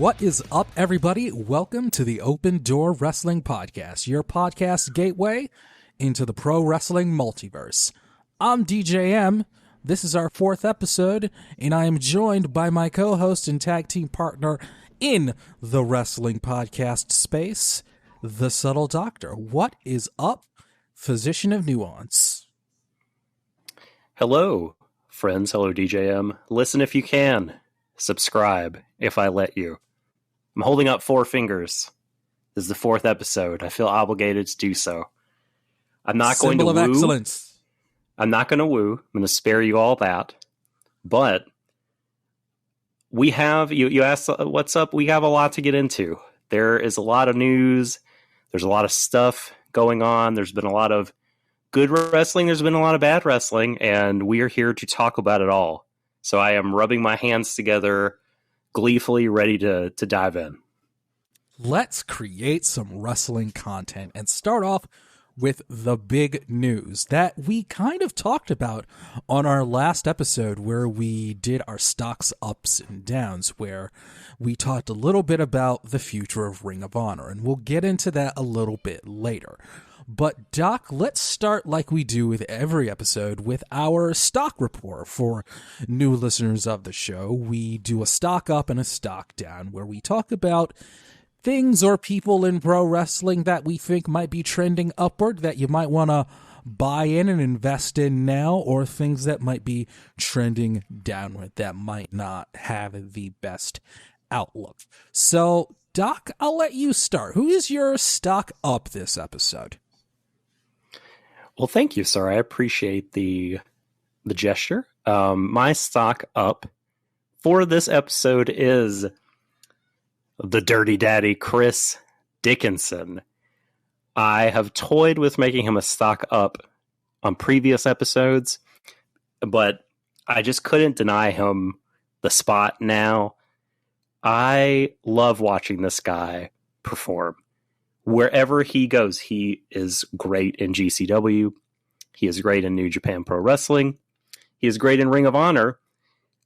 What is up, everybody? Welcome to the Open Door Wrestling Podcast, your podcast gateway into the pro wrestling multiverse. I'm DJM. This is our 4th episode, and I am joined by my co-host and tag team partner in the wrestling podcast space, the Subtle Doctor. What is up, Physician of Nuance? Hello, friends. Hello, DJM. Listen if you can. Subscribe if I let you. I'm holding up 4 fingers. This is the 4th episode. I feel obligated to do so. I'm not going to woo. Symbol of excellence. I'm not going to woo. I'm going to spare you all that. But we have, you asked what's up, we have a lot to get into. There is a lot of news. There's a lot of stuff going on. There's been a lot of good wrestling. There's been a lot of bad wrestling. And we are here to talk about it all. So I am rubbing my hands together, gleefully ready to dive in. Let's create some wrestling content and start off with the big news that we kind of talked about on our last episode where we did our stocks ups and downs, where we talked a little bit about the future of Ring of Honor, and we'll get into that a little bit later. But Doc, let's start like we do with every episode with our stock report. For new listeners of the show, we do a stock up and a stock down where we talk about things or people in pro wrestling that we think might be trending upward that you might want to buy in and invest in now, or things that might be trending downward that might not have the best outlook. So, Doc, I'll let you start. Who is your stock up this episode? Well, thank you, sir. I appreciate the gesture. My stock up for this episode is the Dirty Daddy, Chris Dickinson. I have toyed with making him a stock up on previous episodes, but I just couldn't deny him the spot now. I love watching this guy perform. Wherever he goes, he is great in GCW. He is great in New Japan Pro Wrestling. He is great in Ring of Honor.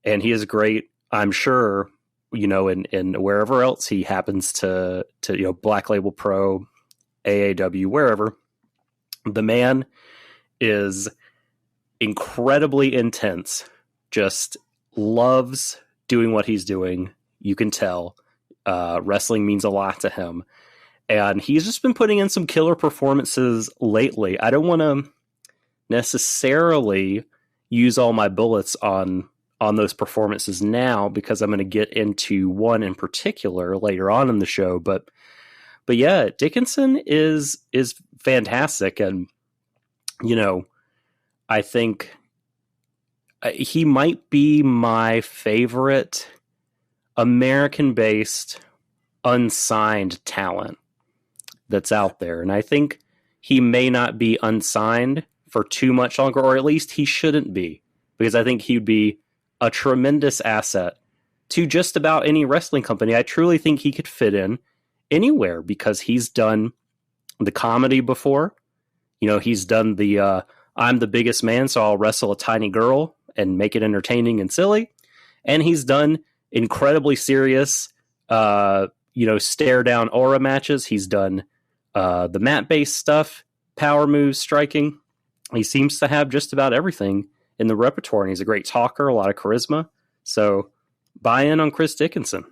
And he is great, I'm sure, in wherever else he happens to Black Label Pro, AAW, wherever. The man is incredibly intense, just loves doing what he's doing. You can tell wrestling means a lot to him. And he's just been putting in some killer performances lately. I don't want to necessarily use all my bullets on those performances now, because I'm going to get into one in particular later on in the show. But yeah, Dickinson is fantastic. And, I think he might be my favorite American-based unsigned talent that's out there. And I think he may not be unsigned for too much longer, or at least he shouldn't be, because I think he'd be a tremendous asset to just about any wrestling company. I truly think he could fit in anywhere, because he's done the comedy before. He's done the I'm the biggest man, so I'll wrestle a tiny girl and make it entertaining and silly. And he's done incredibly serious, stare down aura matches. He's done the mat-based stuff, power moves, striking. He seems to have just about everything in the repertoire, and he's a great talker, a lot of charisma. So buy in on Chris Dickinson.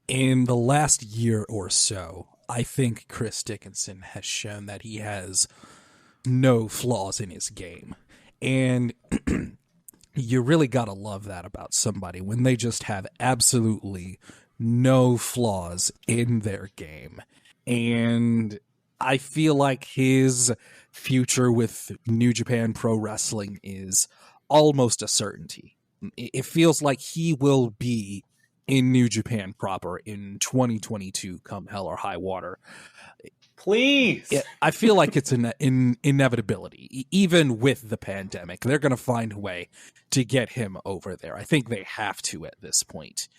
In the last year or so, I think Chris Dickinson has shown that he has no flaws in his game. And you really got to love that about somebody, when they just have absolutely no flaws in their game. And I feel like his future with New Japan Pro Wrestling is almost a certainty. It feels like he will be in New Japan proper in 2022, come hell or high water. Please. I feel like it's an inevitability. Even with the pandemic, they're going to find a way to get him over there. I think they have to at this point.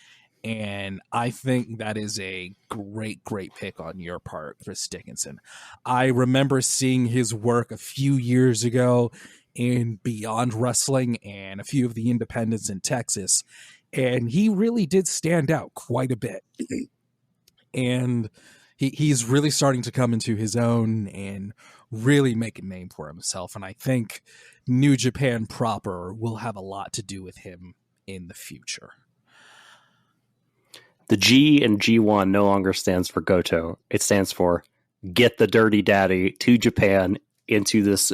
And I think that is a great pick on your part, Chris Dickinson. I remember seeing his work a few years ago in Beyond Wrestling and a few of the independents in Texas. And he really did stand out quite a bit. And he's really starting to come into his own and really make a name for himself. And I think New Japan proper will have a lot to do with him in the future. The G in G1 no longer stands for Goto. It stands for get the dirty daddy to Japan into this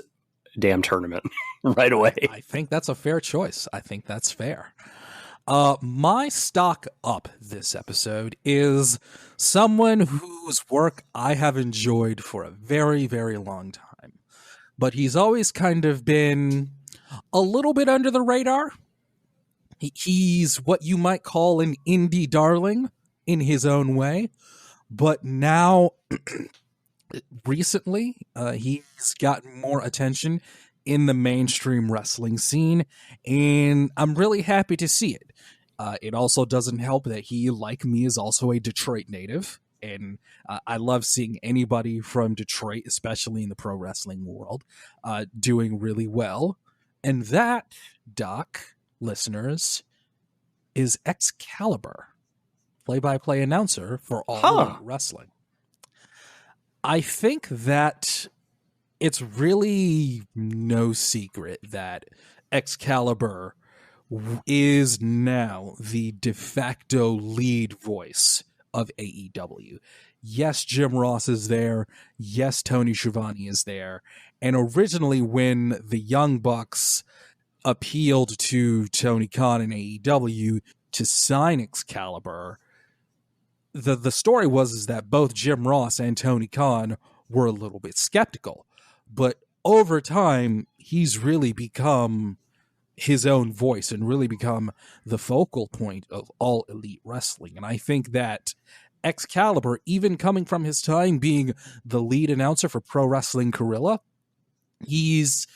damn tournament right away. I think that's a fair choice. I think that's fair. My stock up this episode is someone whose work I have enjoyed for a very, very long time. But he's always kind of been a little bit under the radar. He's what you might call an indie darling in his own way. But now, recently, he's gotten more attention in the mainstream wrestling scene, and I'm really happy to see it. It also doesn't help that he, like me, is also a Detroit native, and I love seeing anybody from Detroit, especially in the pro wrestling world, doing really well. And that, Doc, listeners, is Excalibur, play-by-play announcer for All Elite Wrestling. I think that it's really no secret that Excalibur is now the de facto lead voice of AEW. Yes, Jim Ross is there. Yes, Tony Schiavone is there. And originally when the Young Bucks appealed to Tony Khan and AEW to sign Excalibur, the story was that both Jim Ross and Tony Khan were a little bit skeptical. But over time, he's really become his own voice and really become the focal point of All Elite Wrestling. And I think that Excalibur, even coming from his time being the lead announcer for Pro Wrestling Guerrilla, he's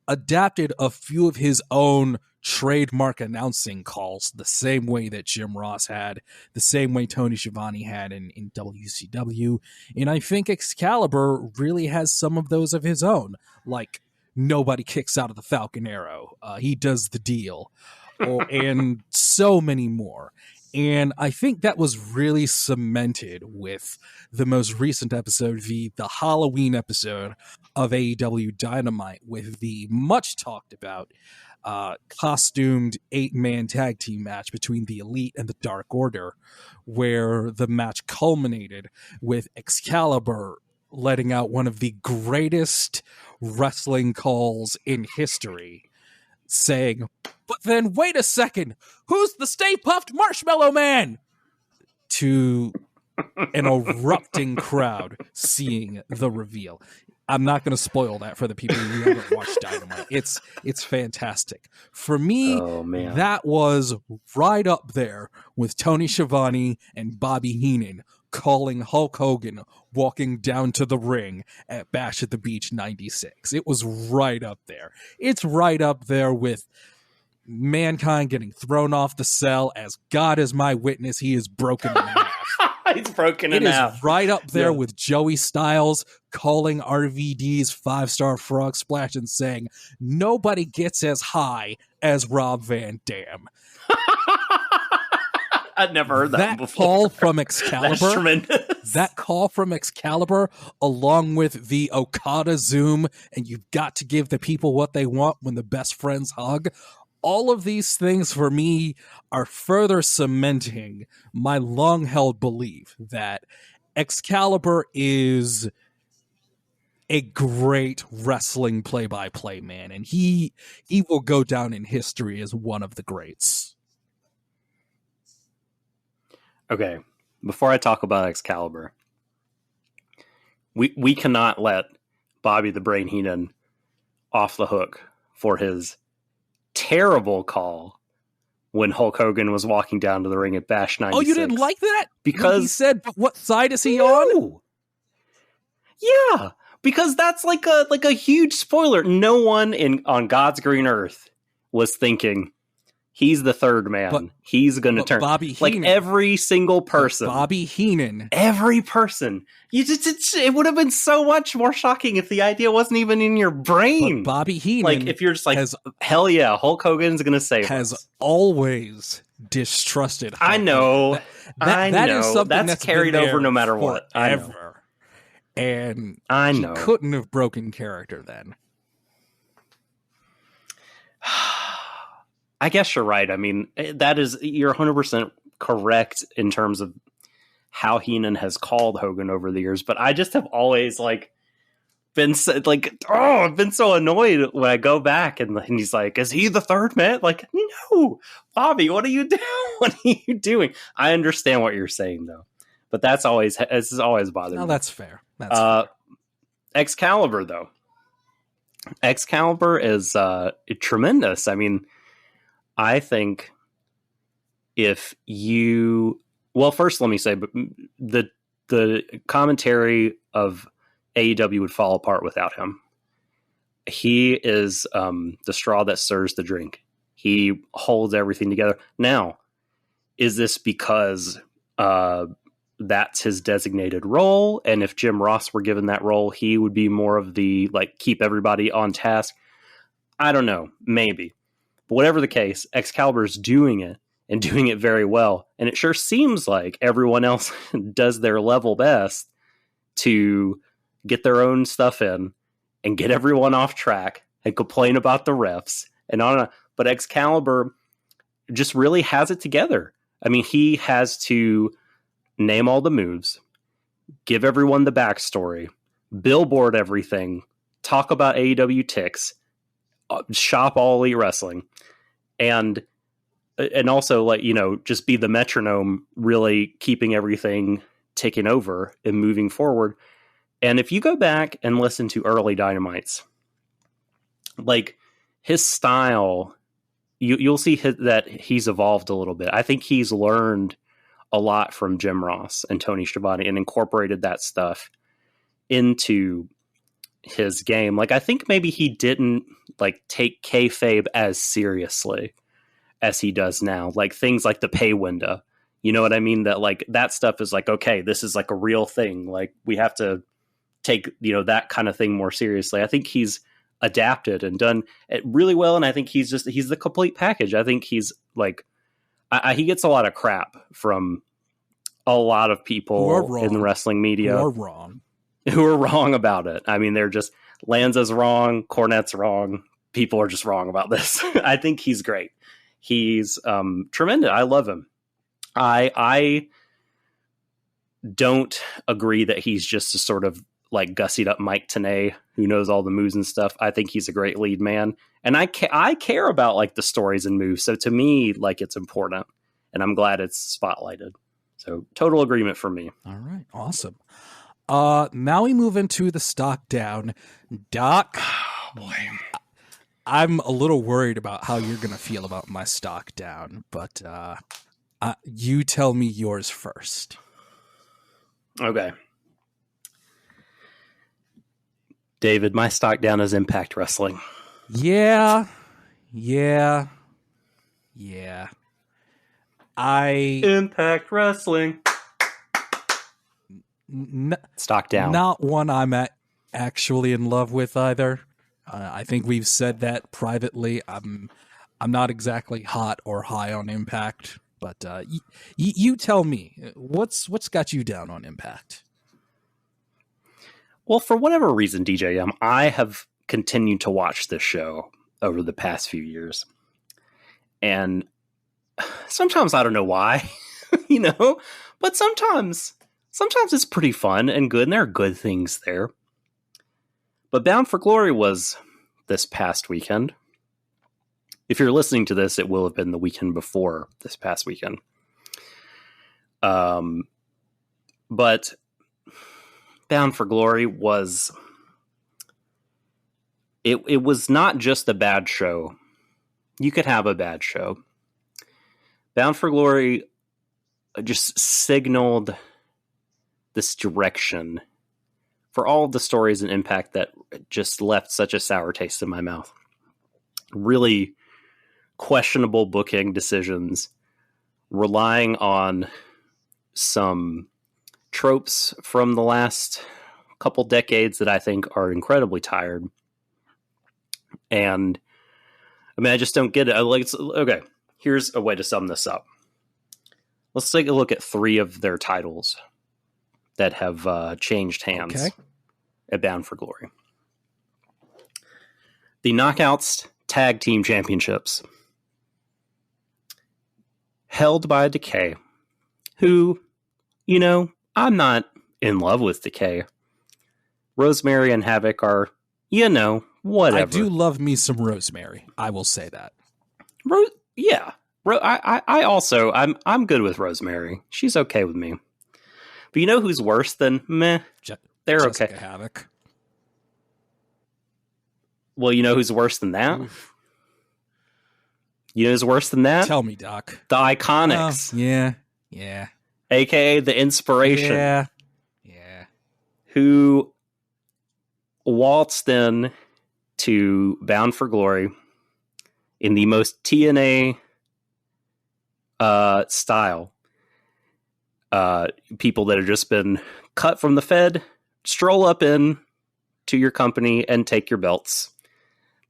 adapted a few of his own trademark announcing calls the same way that Jim Ross had, the same way Tony Schiavone had in WCW. And I think Excalibur really has some of those of his own, like nobody kicks out of the Falcon Arrow. He does the deal. And so many more. And I think that was really cemented with the most recent episode, the Halloween episode of AEW Dynamite, with the much talked about costumed 8-man tag team match between the Elite and the Dark Order, where the match culminated with Excalibur letting out one of the greatest wrestling calls in history, saying, "But then wait a second, who's the Stay Puft Marshmallow Man?" to an erupting crowd seeing the reveal. I'm not going to spoil that for the people who haven't watched Dynamite. It's fantastic. For me, that was right up there with Tony Schiavone and Bobby Heenan calling Hulk Hogan walking down to the ring at Bash at the Beach 96. It was right up there. It's right up there with Mankind getting thrown off the cell as God is my witness, he is broken in half. He's broken in half. It is right up there with Joey Styles calling RVD's 5-star frog splash and saying, "Nobody gets as high as Rob Van Dam." I'd never heard that before. Call from Excalibur. That's tremendous. That call from Excalibur, along with the Okada Zoom, and you've got to give the people what they want when the best friends hug. All of these things for me are further cementing my long-held belief that Excalibur is a great wrestling play-by-play man, and he will go down in history as one of the greats. Okay, before I talk about Excalibur, we cannot let Bobby the Brain Heenan off the hook for his terrible call when Hulk Hogan was walking down to the ring at Bash 96. Oh, you didn't like that? Because when he said, "But what side is he on?" Yeah, because that's like a huge spoiler. No one on God's green earth was thinking he's the third man. He's going to turn. Bobby Heenan, like every single person. Bobby Heenan. Every person. It would have been so much more shocking if the idea wasn't even in your brain. But Bobby Heenan, like if you're just like, hell yeah, Hulk Hogan's going to save us. Has always distrusted I Hogan. know. That is something that's carried been over there no matter what. I know. forever. And I he know. couldn't have broken character then. I guess you're right. I mean, you're 100% correct in terms of how Heenan has called Hogan over the years, but I just have always been I've been so annoyed when I go back and he's like, is he the third man? Like, no, Bobby, what are you doing? What are you doing? I understand what you're saying though, but this has always bothered me. No, that's fair. That's fair. Excalibur though. Excalibur is tremendous. I mean, I think first let me say, the commentary of AEW would fall apart without him. He is the straw that stirs the drink. He holds everything together. Now, is this because that's his designated role? And if Jim Ross were given that role, he would be more of the keep everybody on task? I don't know. Maybe. But whatever the case, Excalibur's doing it and doing it very well. And it sure seems like everyone else does their level best to get their own stuff in and get everyone off track and complain about the refs and on and on. But Excalibur just really has it together. I mean, he has to name all the moves, give everyone the backstory, billboard everything, talk about AEW ticks, shop all Elite Wrestling, and also just be the metronome, really keeping everything ticking over and moving forward. And if you go back and listen to early Dynamites, his style, you'll see that he's evolved a little bit. I think he's learned a lot from Jim Ross and Tony Schiavone and incorporated that stuff into his game. I think maybe he didn't take kayfabe as seriously as he does now. Things like the pay window, you know what I mean? That that stuff is okay, this is a real thing. We have to take, that kind of thing more seriously. I think he's adapted and done it really well. And I think he's the complete package. I think he's he gets a lot of crap from a lot of people in the wrestling media who are wrong about it. I mean, they're just, Lanza's wrong, Cornette's wrong. People are just wrong about this. I think he's great. He's tremendous. I love him. I don't agree that he's just a sort of gussied up Mike Tenay who knows all the moves and stuff. I think he's a great lead man, and I care about the stories and moves. So to me, it's important, and I'm glad it's spotlighted. So total agreement for me. All right, awesome. Now we move into the stock down. Doc, oh boy, I'm a little worried about how you're gonna feel about my stock down, but you tell me yours first. Okay. David, my stock down is Impact Wrestling. Yeah. Impact Wrestling. Stock down. Not one I'm actually in love with either. I think we've said that privately. I'm not exactly hot or high on Impact, but you tell me, what's got you down on Impact? Well, for whatever reason, DJM, I have continued to watch this show over the past few years. And sometimes I don't know why, but sometimes it's pretty fun and good, and there are good things there. But Bound for Glory was this past weekend. If you're listening to this, it will have been the weekend before this past weekend. But Bound for Glory was... It was not just a bad show. You could have a bad show. Bound for Glory just signaled this direction for all of the stories and Impact that just left such a sour taste in my mouth. Really questionable booking decisions, relying on some tropes from the last couple decades that I think are incredibly tired. And I mean, I just don't get it. Okay, here's a way to sum this up. Let's take a look at 3 of their titles that have changed hands at Bound for Glory. The Knockouts Tag Team Championships, held by Decay, who, you know, I'm not in love with Decay. Rosemary and Havoc are, you know, whatever. I do love me some Rosemary. I will say that. Yeah. I also, I'm good with Rosemary. She's okay with me. But you know who's worse than meh? They're Jessica okay. Havoc. Well, you know who's worse than that? Oof. You know who's worse than that? Tell me, Doc. The Iconics. Yeah. AKA the Inspiration. Yeah. Who waltzed in to Bound for Glory in the most TNA style. People that have just been cut from the Fed stroll up in to your company and take your belts.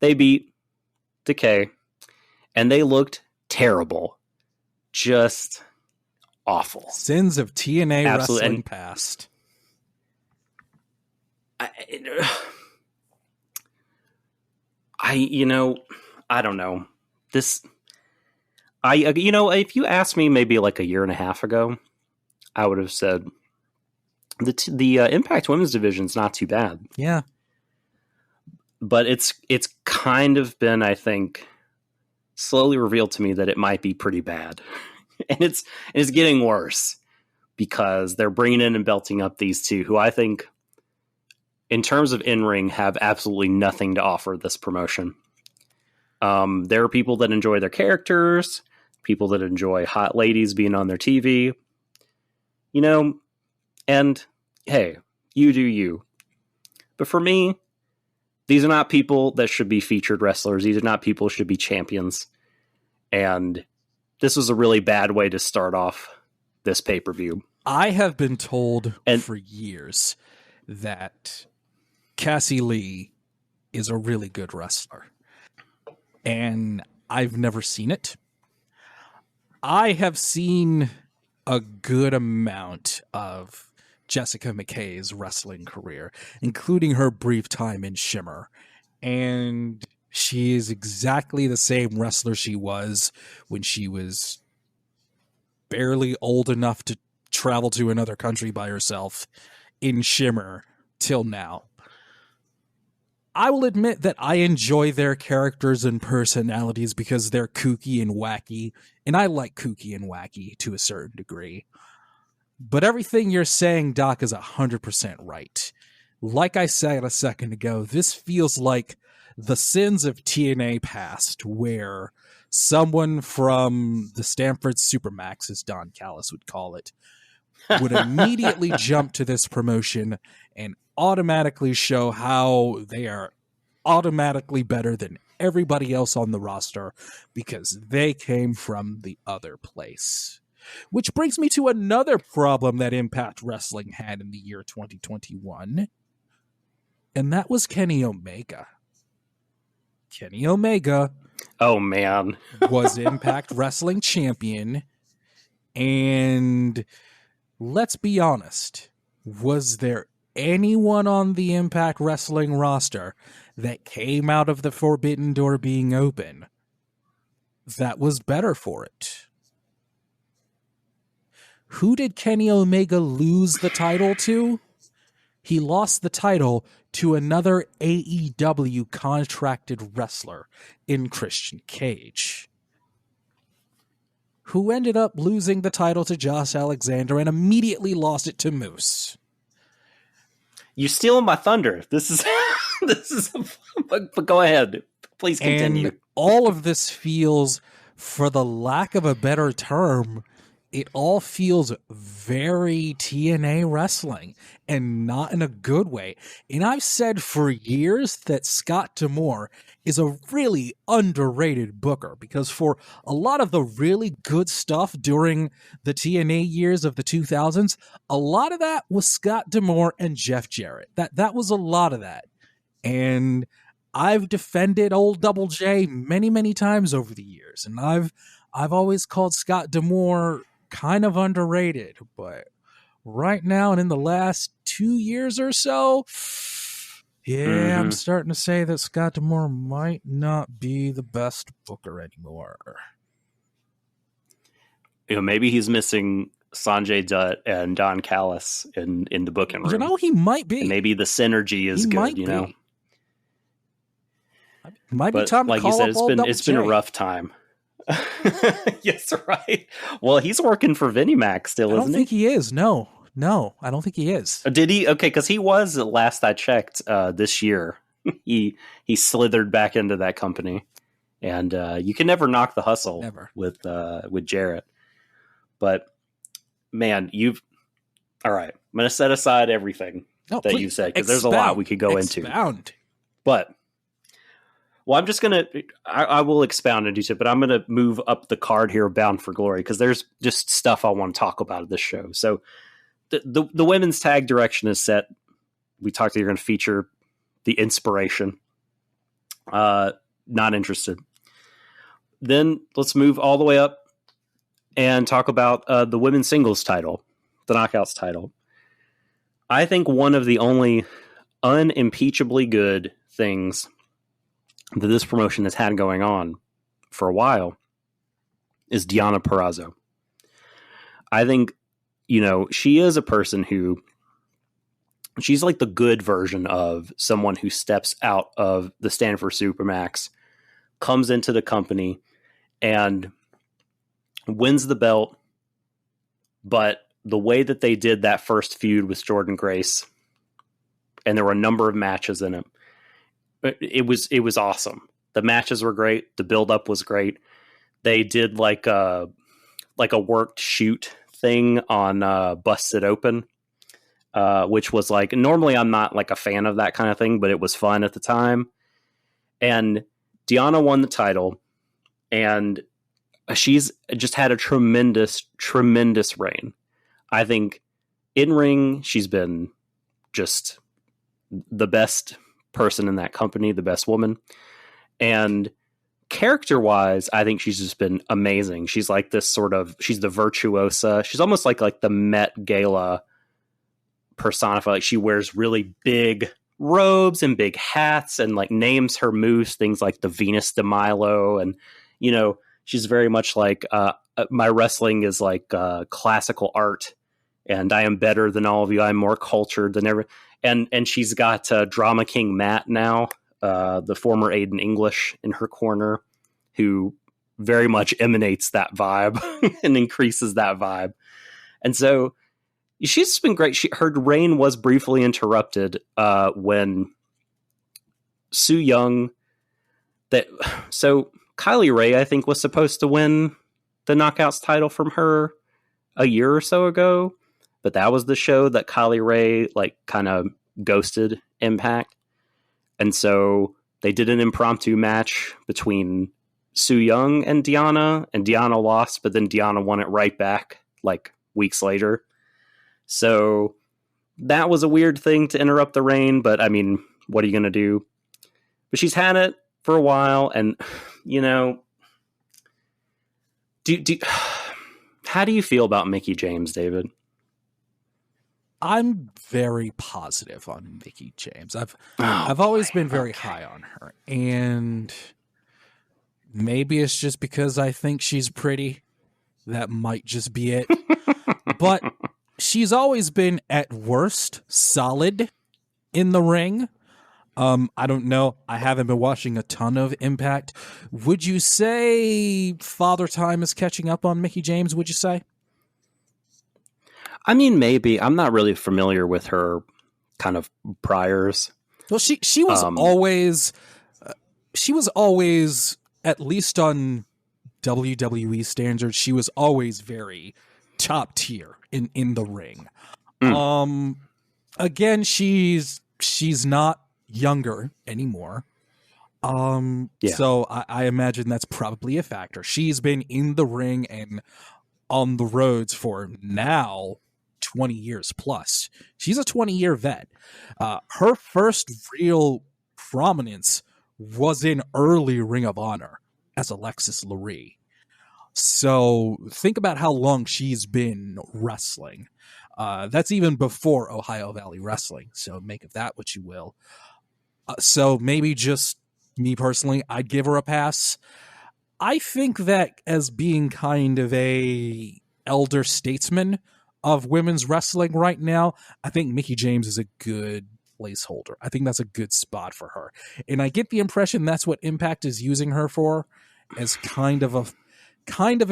They beat Decay, and they looked terrible. Just awful. Sins of TNA wrestling past. I don't know. If you asked me maybe like a year and a half ago, I would have said the Impact Women's Division is not too bad. Yeah. But it's kind of been, I think, slowly revealed to me that it might be pretty bad. And it's getting worse because they're bringing in and belting up these two who I think, in terms of in-ring, have absolutely nothing to offer this promotion. There are people that enjoy their characters, people that enjoy hot ladies being on their TV, and hey, you do you. But for me, these are not people that should be featured wrestlers. These are not people who should be champions. And this was a really bad way to start off this pay-per-view. I have been told for years that Cassie Lee is a really good wrestler. And I've never seen it. I have seen a good amount of Jessica McKay's wrestling career, including her brief time in Shimmer. And she is exactly the same wrestler she was when she was barely old enough to travel to another country by herself in Shimmer till now. I will admit that I enjoy their characters and personalities because they're kooky and wacky, and I like kooky and wacky to a certain degree. But everything you're saying, Doc, is 100% right. Like I said a second ago, this feels like the sins of TNA past, where someone from the Stanford Supermax, as Don Callis would call it, would immediately jump to this promotion and automatically show how they are automatically better than everybody else on the roster because they came from the other place. Which brings me to another problem that Impact Wrestling had in the year 2021, and that was Kenny Omega. Kenny Omega, oh man, was Impact Wrestling champion, and let's be honest, was there anyone on the Impact Wrestling roster that came out of the Forbidden Door being open that was better for it? Who did Kenny Omega lose the title to? He lost the title to another AEW contracted wrestler in Christian Cage, who ended up losing the title to Josh Alexander and immediately lost it to Moose. You're stealing my thunder. This is but go ahead. Please continue. And all of this feels, for the lack of a better term, it all feels very TNA wrestling, and not in a good way. And I've said for years that Scott D'Amore is a really underrated booker, because for a lot of the really good stuff during the TNA years of the 2000s, a lot of that was Scott D'Amore and Jeff Jarrett. That was a lot of that. And I've defended old Double J many, many times over the years, and I've always called Scott D'Amore kind of underrated, but right now and in the last 2 years or so, yeah, I'm starting to say that Scott D'Amore might not be the best booker anymore. Maybe he's missing Sanjay Dutt and Don Callis in the booking room. He might be. And maybe the synergy is good, Might but be time to like call you said, up it's been a rough time. Yes, right. Well, he's working for Vinimax still, isn't he? I don't think he is. No, I don't think he is. Did he? Okay, because he was, last I checked, this year. he slithered back into that company, and you can never knock the hustle with Jarrett. But man, all right. I'm going to set aside everything that you said, because there's a lot we could go into. But I'm just going to, I will expound into it, but I'm going to move up the card here, Bound for Glory, because there's just stuff I want to talk about at this show. So the women's tag direction is set. We talked that you're going to feature the Inspiration. Not interested. Then let's move all the way up and talk about the women's singles title, the Knockouts title. I think one of the only unimpeachably good things that this promotion has had going on for a while is Deonna Purrazzo. I think, she is a person who, she's like the good version of someone who steps out of the Stanford Supermax, comes into the company, and wins the belt. But the way that they did that first feud with Jordynne Grace, and there were a number of matches in it, it was awesome. The matches were great. The build-up was great. They did like a worked shoot thing on Busted Open, which was like, normally I'm not like a fan of that kind of thing, but it was fun at the time. And Deonna won the title, and she's just had a tremendous, tremendous reign. I think in ring, she's been just the best person in that company, the best woman. And character-wise, I think she's just been amazing. She's like this she's the virtuosa. She's almost like the Met Gala personified. Like, she wears really big robes and big hats and like names her moves things like the Venus de Milo. And, she's very much like, my wrestling is like classical art, and I am better than all of you. I'm more cultured than ever. And she's got Drama King Matt now, the former Aiden English, in her corner, who very much emanates that vibe and increases that vibe. And so she's been great. Her reign was briefly interrupted when Su Yung. So Kylie Ray, I think, was supposed to win the Knockouts title from her a year or so ago, but that was the show that Kylie Ray kind of ghosted Impact. And so they did an impromptu match between Su Yung and Deonna lost, but then Deonna won it right back like weeks later. So that was a weird thing to interrupt the reign, but I mean, what are you going to do? But she's had it for a while, and how do you feel about Mickie James, David? I'm very positive on Mickie James. I've always been very high on her, and maybe it's just because I think she's pretty. That might just be it. But she's always been, at worst, solid in the ring. I don't know. I haven't been watching a ton of Impact. Would you say Father Time is catching up on Mickie James, would you say? I mean, maybe. I'm not really familiar with her kind of priors. Well, she was always, at least on WWE standards, she was always very top tier in the ring. Again, she's not younger anymore. So I imagine that's probably a factor. She's been in the ring and on the roads for now 20 years plus. She's a 20-year vet. Her first real prominence was in early Ring of Honor as Alexis Lurie. So think about how long she's been wrestling. That's even before Ohio Valley Wrestling. So make of that what you will. So maybe just me personally, I'd give her a pass. I think that as being kind of a elder statesman of women's wrestling right now, I think Mickie James is a good placeholder. I think that's a good spot for her. And I get the impression that's what Impact is using her for, as kind of a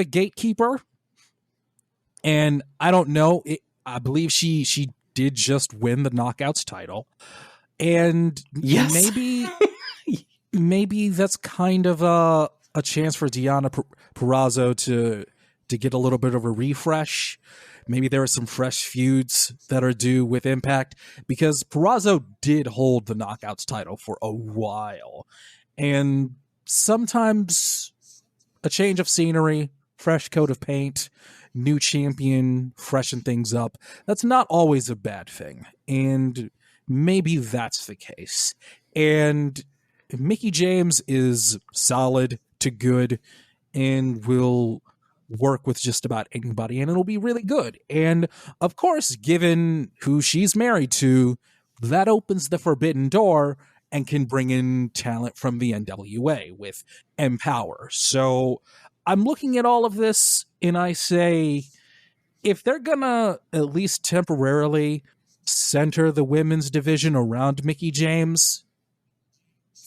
gatekeeper. And I don't know, I believe she did just win the Knockouts title. And yes. maybe that's kind of a chance for Deonna Purrazzo to get a little bit of a refresh. Maybe there are some fresh feuds that are due with Impact, because Purrazzo did hold the Knockouts title for a while. And sometimes a change of scenery, fresh coat of paint, new champion, freshen things up, that's not always a bad thing. And maybe that's the case. And Mickie James is solid to good and will work with just about anybody, and it'll be really good. And of course, given who she's married to, that opens the forbidden door and can bring in talent from the NWA with Empower. So I'm looking at all of this and I say, if they're gonna at least temporarily center the women's division around Mickie James,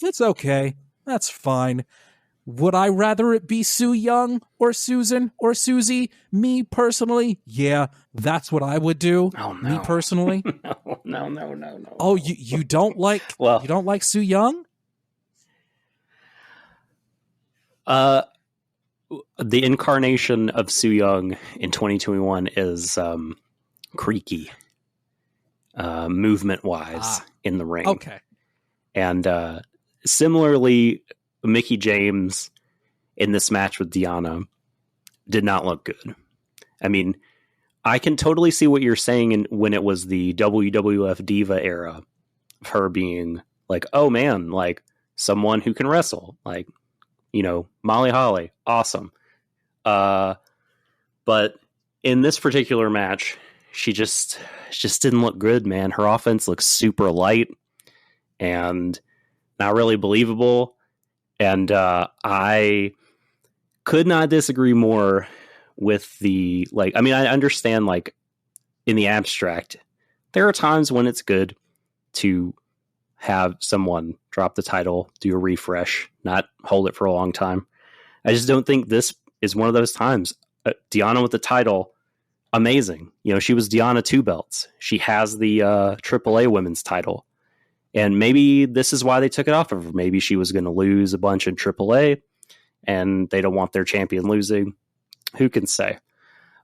it's okay. That's fine. Would I rather it be Su Yung or Susan or Susie? Me personally, yeah, that's what I would do. Oh, no. Me personally. No. Oh, you don't like you don't like Su Yung? The incarnation of Su Yung in 2021 is creaky, movement wise in the ring. Okay. And similarly, Mickie James in this match with Deonna did not look good. I mean, I can totally see what you're saying when it was the WWF Diva era of her being like, oh man, like someone who can wrestle, like, you know, Molly Holly, awesome. But in this particular match, she just didn't look good, man. Her offense looks super light and not really believable. And I could not disagree more with the, like, I mean, I understand, like, in the abstract, there are times when it's good to have someone drop the title, do a refresh, not hold it for a long time. I just don't think this is one of those times. Deonna with the title, amazing. You know, she was Deonna 2 belts. She has the AAA women's title. And maybe this is why they took it off of her. Maybe she was going to lose a bunch in AAA and they don't want their champion losing. Who can say?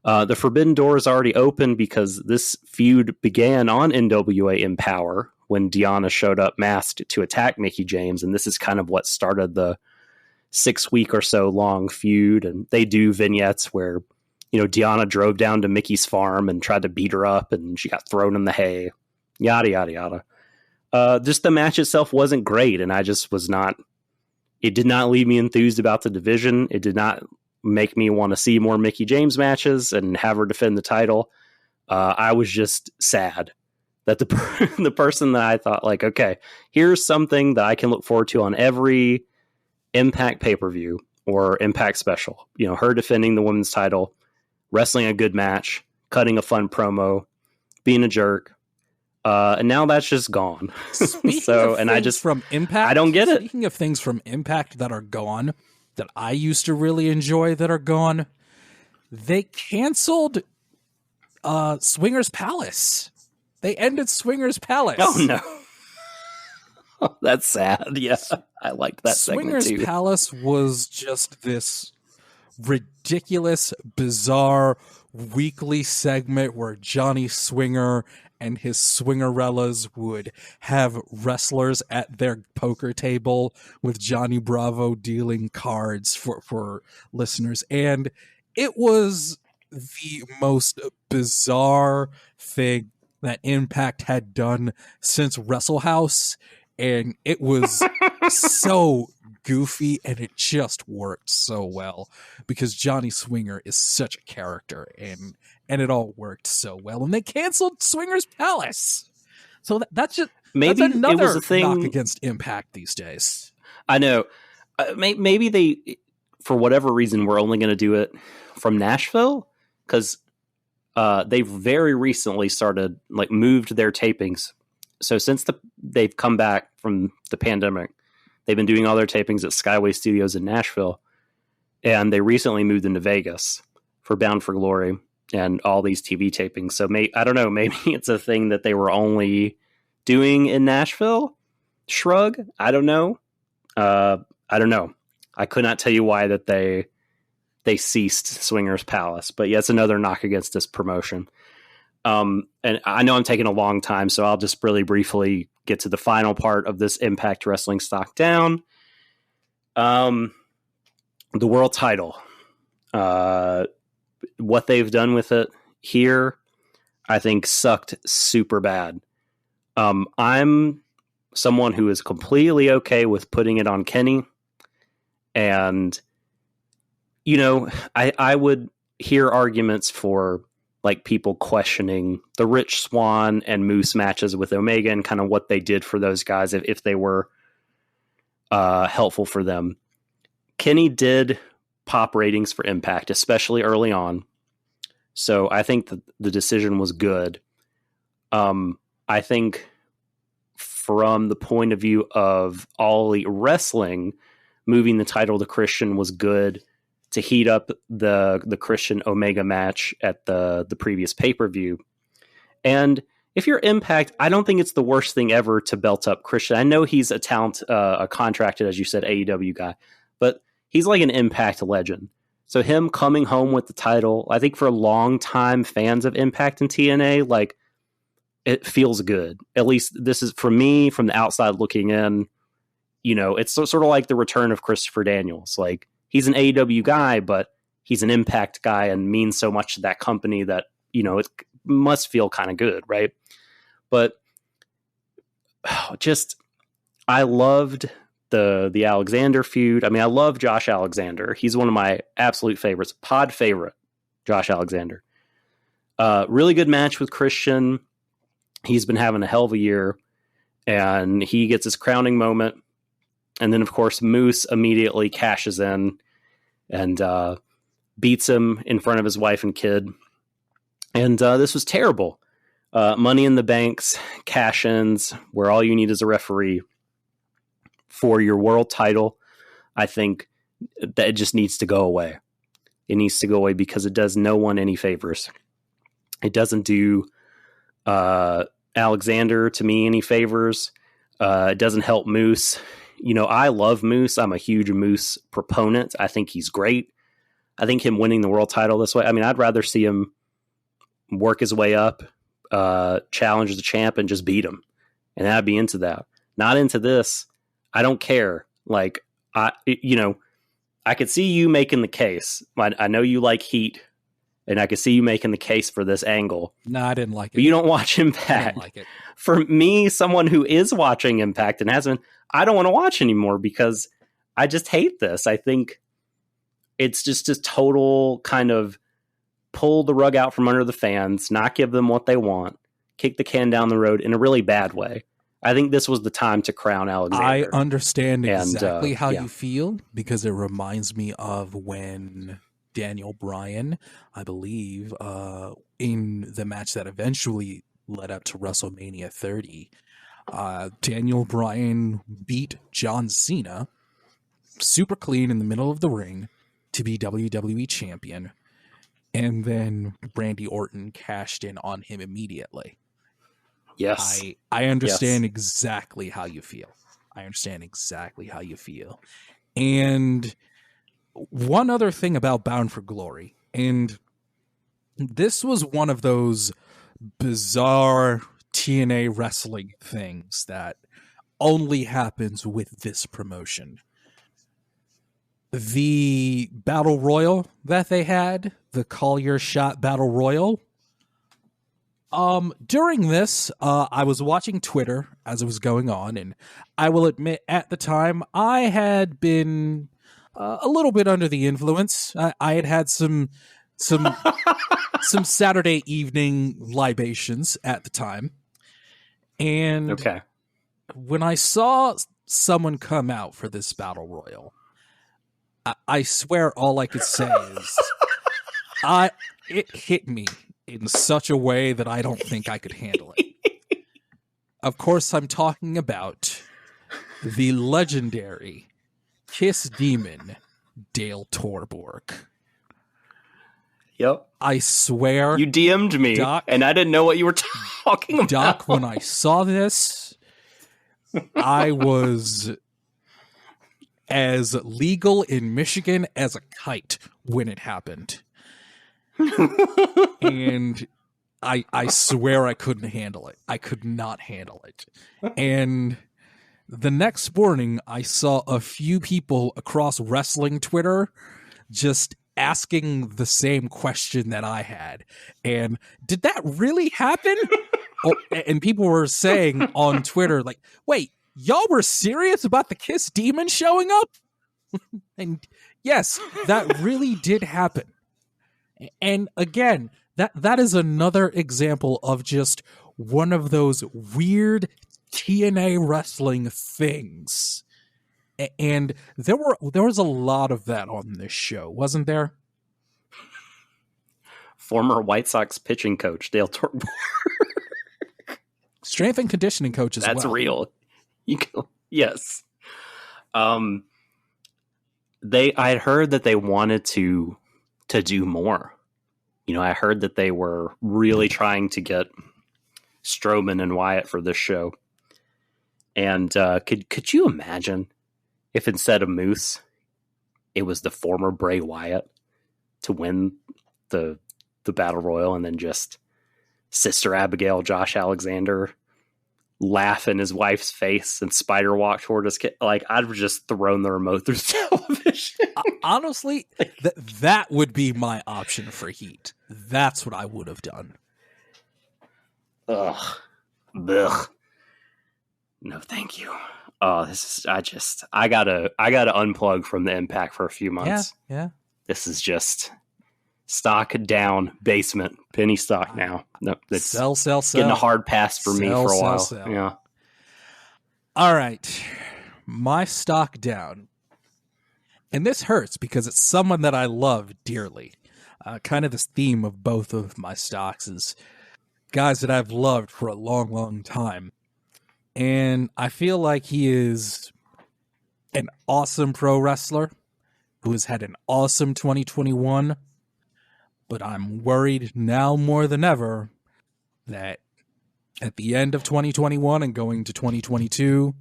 The Forbidden Door is already open because this feud began on NWA Empower when Deonna showed up masked to attack Mickie James. And this is kind of what started the 6-week or so long feud. And they do vignettes where, you know, Deonna drove down to Mickey's farm and tried to beat her up and she got thrown in the hay. Yada, yada, yada. Just the match itself wasn't great, and I just was not. It did not leave me enthused about the division. It did not make me want to see more Mickie James matches and have her defend the title. I was just sad that the person that I thought, like, okay, here's something that I can look forward to on every Impact pay-per-view or Impact special. You know, her defending the women's title, wrestling a good match, cutting a fun promo, being a jerk. And now that's just gone. From Impact, I don't get it. Speaking of things from Impact that are gone, that I used to really enjoy that are gone, they canceled Swingers Palace. They ended Swingers Palace. Oh no. Oh, that's sad. Yeah, I liked that segment too. Swingers Palace was just this ridiculous, bizarre weekly segment where Johnny Swinger and his Swingerellas would have wrestlers at their poker table with Johnny Bravo dealing cards for listeners. And it was the most bizarre thing that Impact had done since Wrestle House. And it was so goofy, and it just worked so well because Johnny Swinger is such a character, and it all worked so well. And they canceled Swinger's Palace, so that's Maybe it was another a thing. knock against Impact these days. I know. Maybe they, for whatever reason, were only going to do it from Nashville because they've very recently started moved their tapings. So since they've come back from the pandemic, they've been doing all their tapings at Skyway Studios in Nashville, and they recently moved into Vegas for Bound for Glory and all these TV tapings. So I don't know, maybe it's a thing that they were only doing in Nashville. Shrug. I don't know. I don't know. I could not tell you why that they ceased Swingers Palace, but yeah, it's another knock against this promotion. And I know I'm taking a long time, so I'll just really briefly get to the final part of this Impact Wrestling Stock Down. The world title. What they've done with it here, I think sucked super bad. I'm someone who is completely okay with putting it on Kenny. And, I would hear arguments for people questioning the Rich Swann and Moose matches with Omega and kind of what they did for those guys if they were helpful for them. Kenny did pop ratings for Impact, especially early on. So I think the decision was good. I think from the point of view of All Elite Wrestling, moving the title to Christian was good to heat up the Christian Omega match at the previous pay-per-view. And if you're Impact, I don't think it's the worst thing ever to belt up Christian. I know he's a contracted, as you said, AEW guy, but he's like an Impact legend. So him coming home with the title, I think for long-time fans of Impact and TNA, it feels good. At least this is, for me, from the outside looking in, it's sort of like the return of Christopher Daniels. He's an AEW guy, but he's an Impact guy and means so much to that company that, it must feel kind of good, right? But I loved the Alexander feud. I mean, I love Josh Alexander. He's one of my absolute favorites, pod favorite, Josh Alexander. Really good match with Christian. He's been having a hell of a year, and he gets his crowning moment. And then, of course, Moose immediately cashes in and beats him in front of his wife and kid. And this was terrible. Money in the Bank's cash-ins, where all you need is a referee for your world title. I think that it just needs to go away. It needs to go away because it does no one any favors. It doesn't do Alexander, to me, any favors. It doesn't help Moose. I love Moose. I'm a huge Moose proponent. I think he's great. I think him winning the world title this way, I mean, I'd rather see him work his way up, challenge the champ, and just beat him. And I'd be into that. Not into this. I don't care. I could see you making the case. I know you like Heat, and I could see you making the case for this angle. No, I didn't like it. But you don't watch Impact. I didn't like it. For me, someone who is watching Impact and hasn't, I don't want to watch anymore because I just hate this. I think it's just a total kind of pull the rug out from under the fans, not give them what they want, kick the can down the road in a really bad way. I think this was the time to crown Alexander. I understand exactly how you feel because it reminds me of when Daniel Bryan, I believe, in the match that eventually led up to WrestleMania 30, Daniel Bryan beat John Cena super clean in the middle of the ring to be WWE champion, and then Randy Orton cashed in on him immediately. Yes. I understand exactly how you feel. And one other thing about Bound for Glory, and this was one of those bizarre TNA wrestling things that only happens with this promotion. The Battle Royal that they had, the Collier Shot Battle Royal, During this, I was watching Twitter as it was going on, and I will admit at the time I had been a little bit under the influence. I had some Saturday evening libations at the time. And okay. When I saw someone come out for this battle royal, I swear all I could say is it hit me in such a way that I don't think I could handle it. Of course, I'm talking about the legendary Kiss Demon, Dale Torborg. Yep. I swear. You DM'd me, Doc, and I didn't know what you were talking about. Doc, when I saw this, I was as legal in Michigan as a kite when it happened. And I swear I couldn't handle it. I could not handle it. And the next morning, I saw a few people across wrestling Twitter just asking the same question that I had. And did that really happen? And people were saying on Twitter, like, wait, y'all were serious about the Kiss Demon showing up? And yes, that really did happen. And again, that is another example of just one of those weird TNA wrestling things. And there was a lot of that on this show, wasn't there? Former White Sox pitching coach Dale Torborg. Strength and conditioning coach as well. That's real. Yes. I had heard that they wanted to do more. You know, I heard that they were really trying to get Strowman and Wyatt for this show. And could you imagine if instead of Moose, it was the former Bray Wyatt to win the Battle Royal, and then just Sister Abigail, Josh Alexander, laugh in his wife's face and spider walk toward us? Like, I'd have just thrown the remote through the television. Honestly, that would be my option for Heat. That's what I would have done. Ugh. Ugh. No, thank you. Oh, I gotta unplug from the Impact for a few months. Yeah. This is just stock down, basement, penny stock now. No, it's sell. Getting a hard pass for me for a while. Sell. Yeah. All right. My stock down. And this hurts because it's someone that I love dearly. Kind of this theme of both of my stocks is guys that I've loved for a long, long time. And I feel like he is an awesome pro wrestler who has had an awesome 2021. But I'm worried now more than ever that at the end of 2021 and going to 2022,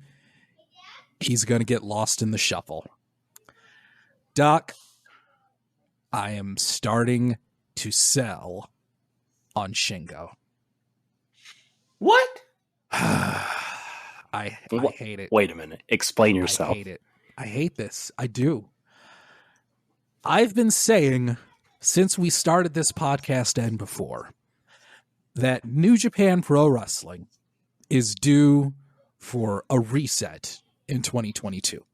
he's going to get lost in the shuffle. Doc, I am starting to sell on Shingo. What? I hate it. Wait a minute. Explain yourself. I hate it. I hate this. I do. I've been saying since we started this podcast and before that New Japan Pro Wrestling is due for a reset in 2022.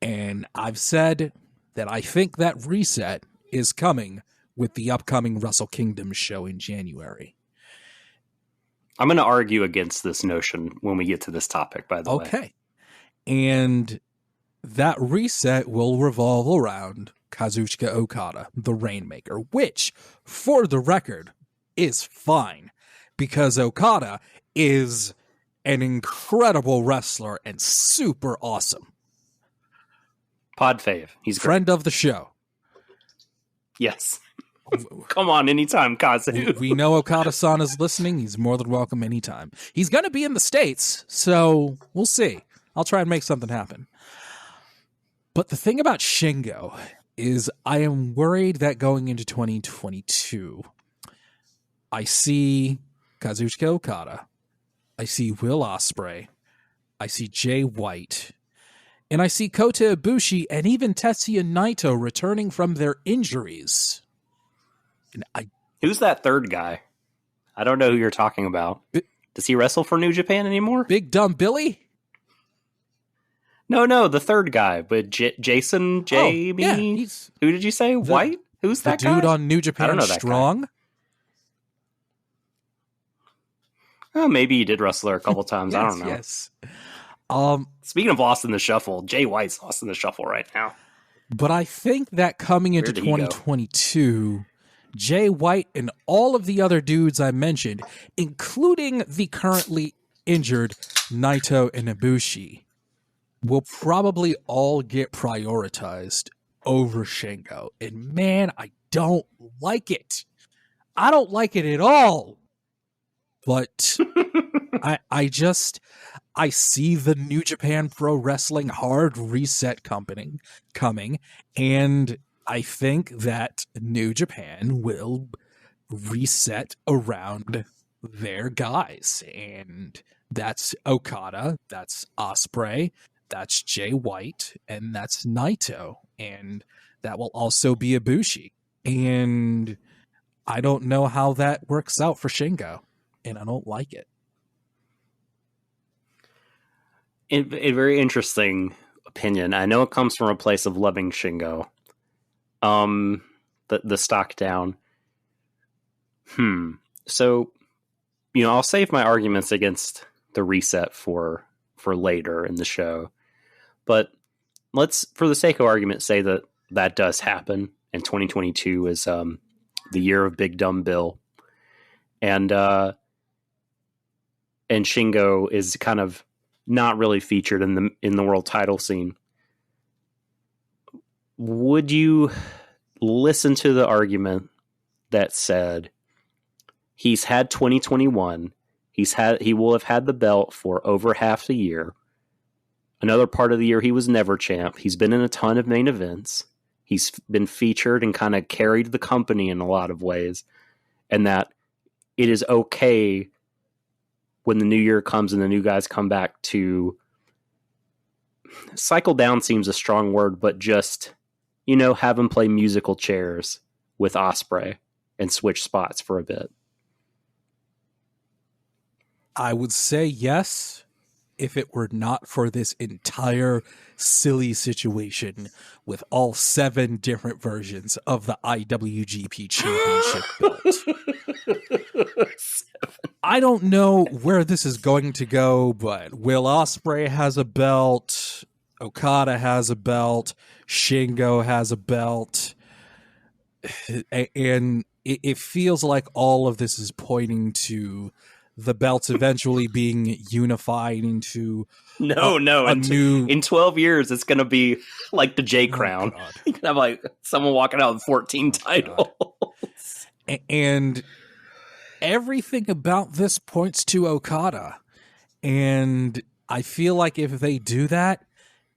And I've said that I think that reset is coming with the upcoming Wrestle Kingdom show in January. I'm going to argue against this notion when we get to this topic, by the way. Okay. And that reset will revolve around Kazuchika Okada, the Rainmaker, which, for the record, is fine because Okada is an incredible wrestler and super awesome. Pod fave. He's friend of the show. Yes. Come on, anytime, Kazu. We know Okada-san is listening. He's more than welcome anytime. He's going to be in the States, so we'll see. I'll try and make something happen. But the thing about Shingo is I am worried that going into 2022, I see Kazuchika Okada, I see Will Ospreay, I see Jay White, and I see Kota Ibushi and even Tetsuya Naito returning from their injuries. And who's that third guy? I don't know who you're talking about. Does he wrestle for New Japan anymore? Big Dumb Billy? No, the third guy, but Jason Jamie. Oh, yeah, who did you say? White? Who's that dude guy? on New Japan I don't know that Strong? guy. Oh, maybe he did wrestle there a couple times. Yes, I don't know. Yes. Speaking of Lost in the Shuffle, Jay White's Lost in the Shuffle right now. But I think that coming into 2022, Jay White and all of the other dudes I mentioned, including the currently injured Naito and Ibushi, will probably all get prioritized over Shingo. And man, I don't like it. I don't like it at all. But I see the New Japan Pro Wrestling hard reset coming, and I think that New Japan will reset around their guys. And that's Okada, that's Ospreay, that's Jay White, and that's Naito. And that will also be Ibushi. And I don't know how that works out for Shingo. And I don't like it. A very interesting opinion. I know it comes from a place of loving Shingo. The stock down. So, I'll save my arguments against the reset for later in the show. But let's, for the sake of argument, say that does happen. And 2022 is the year of Big Dumb Bill. And Shingo is kind of not really featured in the world title scene. Would you listen to the argument that said he's had 2021, he will have had the belt for over half the year. Another part of the year he was never champ. He's been in a ton of main events. He's been featured and kind of carried the company in a lot of ways, and that it is okay when the new year comes and the new guys come back to cycle down seems a strong word, but just, have him play musical chairs with Ospreay and switch spots for a bit. I would say yes, if it were not for this entire silly situation with all 7 different versions of the IWGP Championship belt. I don't know where this is going to go, but Will Ospreay has a belt, Okada has a belt, Shingo has a belt, and it feels like all of this is pointing to the belts eventually being unified into in 12 years it's going to be like the J Crown. You can have like someone walking out with 14 titles. And everything about this points to Okada. And I feel like if they do that,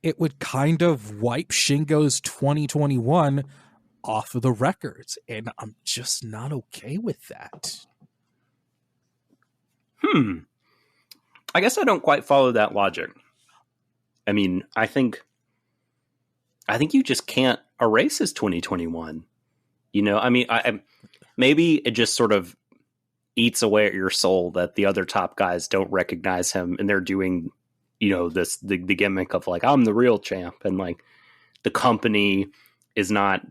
it would kind of wipe Shingo's 2021 off of the records. And I'm just not okay with that. I guess I don't quite follow that logic. I mean, I think you just can't erase his 2021. I mean, maybe it just sort of eats away at your soul that the other top guys don't recognize him and they're doing, the gimmick of like, I'm the real champ. And like the company is not,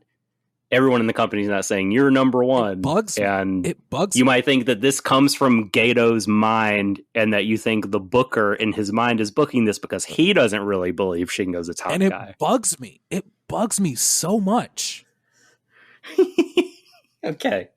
everyone in the company is not saying you're number one. It bugs you might think that this comes from Gato's mind and that you think the booker in his mind is booking this because he doesn't really believe Shingo's a top guy. And it bugs me. It bugs me so much. Okay.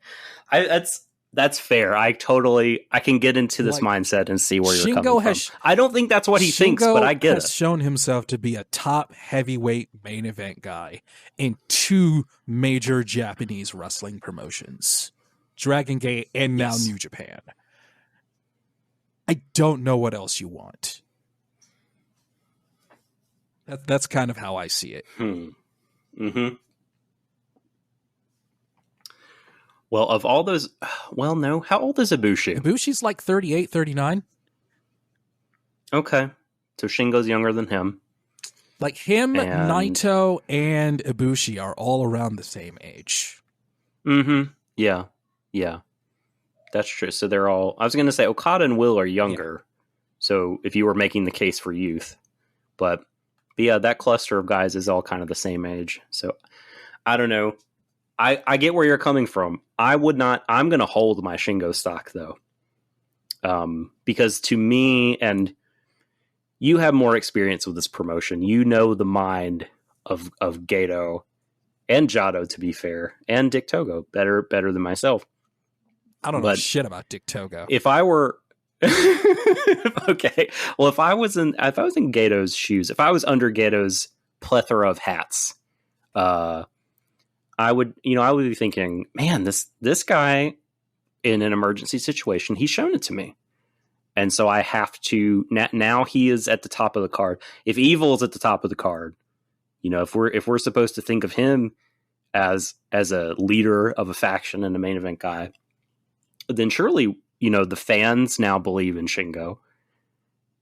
That's fair. I can get into this mindset and see where you're coming from. I don't think that's what he thinks, but I get it. Shingo has shown himself to be a top heavyweight main event guy in 2 major Japanese wrestling promotions, Dragon Gate and now New Japan. I don't know what else you want. That's kind of how I see it. Mm-hmm. Well, of all those... Well, no. How old is Ibushi? Ibushi's like 38, 39. Okay. So Shingo's younger than him. Like him, Naito, and Ibushi are all around the same age. Mm-hmm. Yeah. that's true. So they're all. I was going to say Okada and Will are younger. Yeah. So if you were making the case for youth, but yeah, that cluster of guys is all kind of the same age. So I don't know. I get where you're coming from. I would not. I'm going to hold my Shingo stock though, because to me, and you have more experience with this promotion. You know the mind of Gato and Jado, to be fair, and Dick Togo better than myself. I don't know shit about Dick Togo. If I were okay, well, if I was in Gato's shoes, if I was under Gato's plethora of hats, I would be thinking, man, this guy in an emergency situation, he's shown it to me. And so I have to, now he is at the top of the card. If Evil is at the top of the card, if we're supposed to think of him as a leader of a faction and a main event guy, then surely, the fans now believe in Shingo,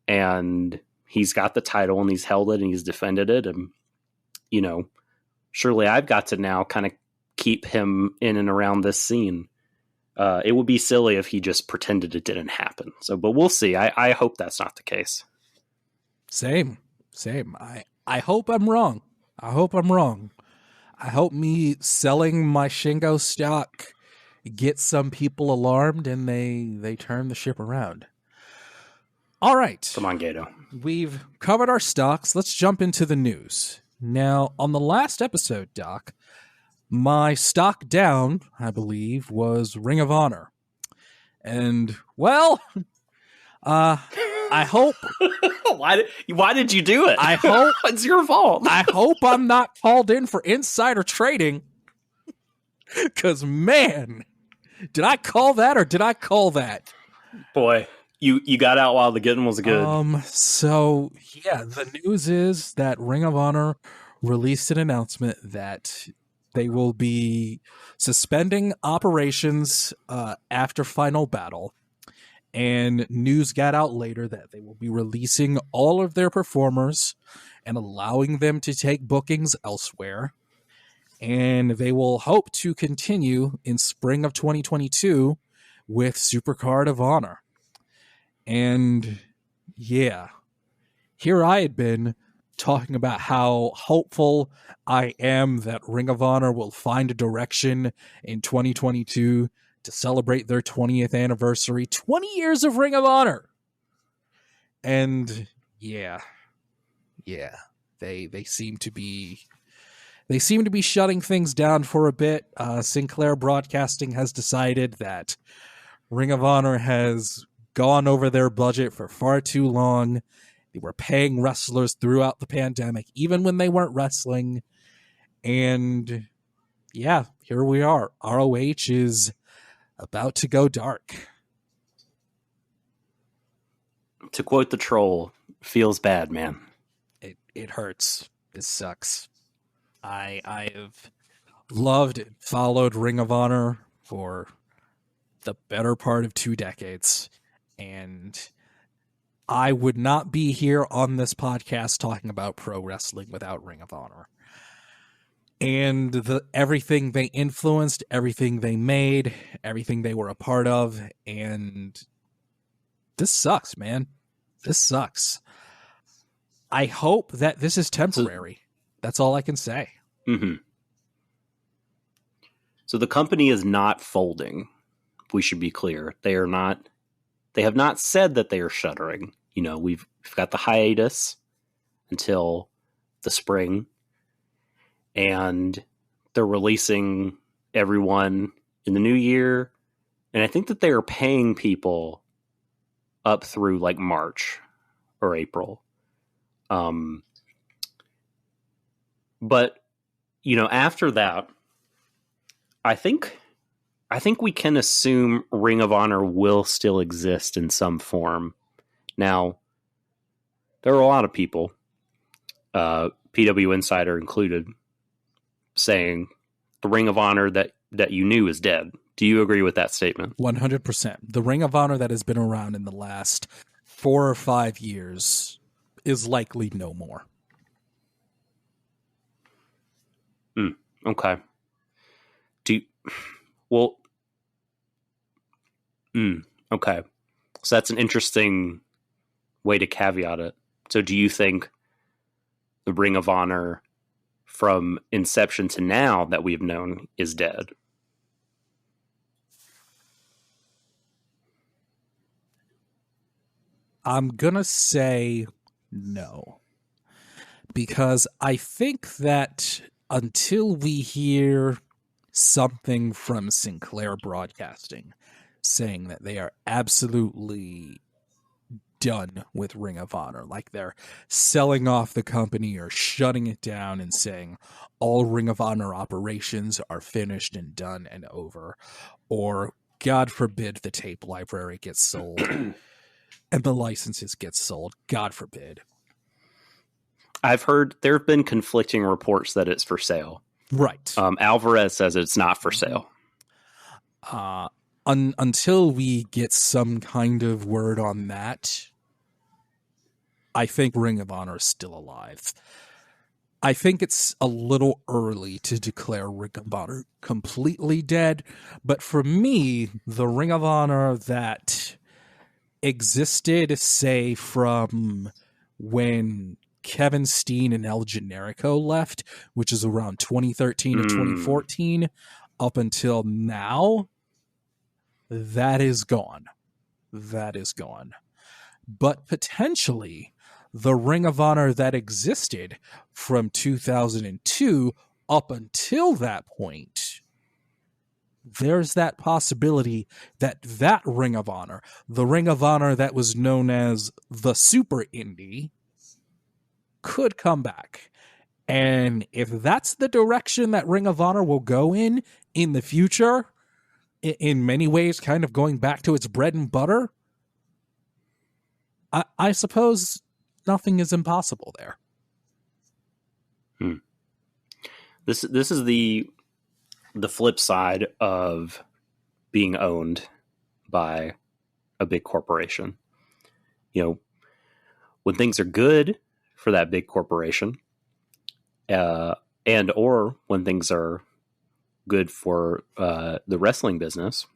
and he's got the title and he's held it and he's defended it. And, surely I've got to now kind of keep him in and around this scene. It would be silly if he just pretended it didn't happen. So, but we'll see. I hope that's not the case. Same. I hope I'm wrong. I hope me selling my Shingo stock gets some people alarmed and they turn the ship around. All right. Come on, Gato. We've covered our stocks. Let's jump into the news. Now, on the last episode, Doc, my stock down, I believe, was Ring of Honor. And, well, I hope... Why did you do it? I hope... It's your fault. I hope I'm not called in for insider trading. Because, man, did I call that or did I call that? Boy, you got out while the getting was good. So, yeah, the news is that Ring of Honor released an announcement that they will be suspending operations after Final Battle. And news got out later that they will be releasing all of their performers and allowing them to take bookings elsewhere. And they will hope to continue in spring of 2022 with Supercard of Honor. And yeah, here I had been talking about how hopeful I am that Ring of Honor will find a direction in 2022 to celebrate their 20th anniversary, 20 years of Ring of Honor. And yeah, they seem to be shutting things down for a bit. Sinclair Broadcasting has decided that Ring of Honor has gone over their budget for far too long. They were paying wrestlers throughout the pandemic, even when they weren't wrestling. And yeah, here we are. ROH is about to go dark. To quote the troll, feels bad, man. It hurts. It sucks. I've loved and followed Ring of Honor for the better part of 2 decades. And I would not be here on this podcast talking about pro wrestling without Ring of Honor. And everything they influenced, everything they made, everything they were a part of. And this sucks, man. This sucks. I hope that this is temporary. That's all I can say. Mm-hmm. So the company is not folding. We should be clear. They are not. They have not said that they are shuttering. We've got the hiatus until the spring. And they're releasing everyone in the new year. And I think that they are paying people up through like March or April. But, after that, I think we can assume Ring of Honor will still exist in some form. Now, there are a lot of people, PW Insider included, saying the Ring of Honor that you knew is dead. Do you agree with that statement? 100%. The Ring of Honor that has been around in the last 4 or 5 years is likely no more. Okay. Okay. So that's an interesting way to caveat it. So do you think the Ring of Honor from inception to now that we've known is dead? I'm going to say no. Because I think that until we hear something from Sinclair Broadcasting saying that they are absolutely done with Ring of Honor, like they're selling off the company or shutting it down and saying all Ring of Honor operations are finished and done and over, or God forbid the tape library gets sold and the licenses get sold, God forbid. I've heard there have been conflicting reports that it's for sale. Right. Alvarez says it's not for sale. Until we get some kind of word on that, I think Ring of Honor is still alive. I think it's a little early to declare Ring of Honor completely dead, but for me, the Ring of Honor that existed, say, from when Kevin Steen and El Generico left, which is around 2013 to 2014, up until now, that is gone. That is gone. But potentially, the Ring of Honor that existed from 2002 up until that point, there's that possibility that that Ring of Honor, the Ring of Honor that was known as the Super Indie, could come back. And if that's the direction that Ring of Honor will go in the future, in many ways kind of going back to its bread and butter, I suppose nothing is impossible there. This is the flip side of being owned by a big corporation. You know, when things are good for that big corporation, and or when things are good for the wrestling business,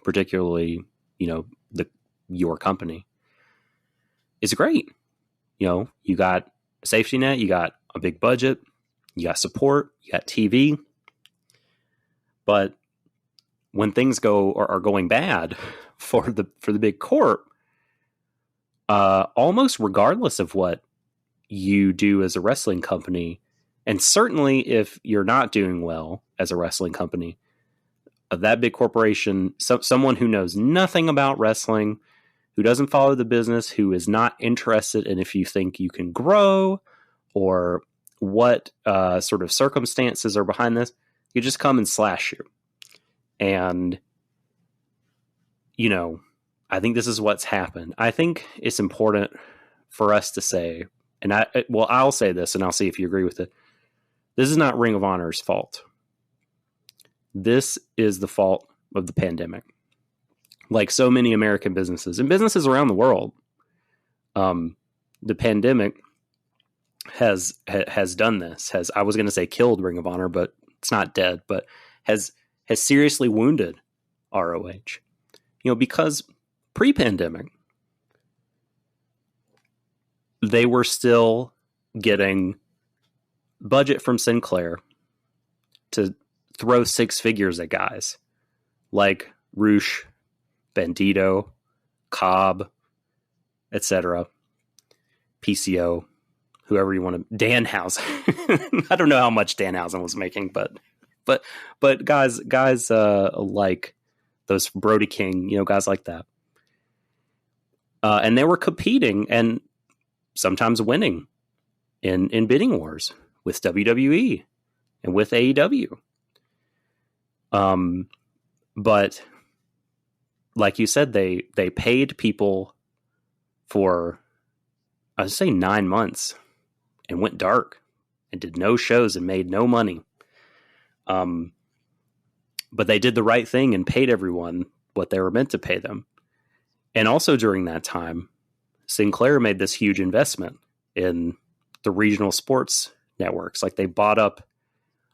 particularly, you know, your company, it's great. You know, you got a safety net, you got a big budget, you got support, you got TV. But when things are going bad for the big corp, almost regardless of what you do as a wrestling company, and certainly if you're not doing well as a wrestling company, that big corporation, someone who knows nothing about wrestling, who doesn't follow the business, who is not interested in if you think you can grow or what sort of circumstances are behind this, you just come and slash you. And, you know, I think this is what's happened. I think it's important for us to say, and I'll say this and I'll see if you agree with it. This is not Ring of Honor's fault. This is the fault of the pandemic. Like so many American businesses and businesses around the world, the pandemic has done this. I was going to say killed Ring of Honor, but it's not dead. But has seriously wounded ROH. You know, because pre-pandemic, they were still getting budget from Sinclair to throw six figures at guys like Roosh, Bandito, Cobb, etc., PCO, whoever you want to, Danhausen. I don't know how much Danhausen was making, but guys like those Brody King, you know, guys like that. And they were competing and sometimes winning in bidding wars with WWE and with AEW. But like you said, they paid people for, I'd say 9 months and went dark and did no shows and made no money. But they did the right thing and paid everyone what they were meant to pay them. And also during that time, Sinclair made this huge investment in the regional sports networks. Like they bought up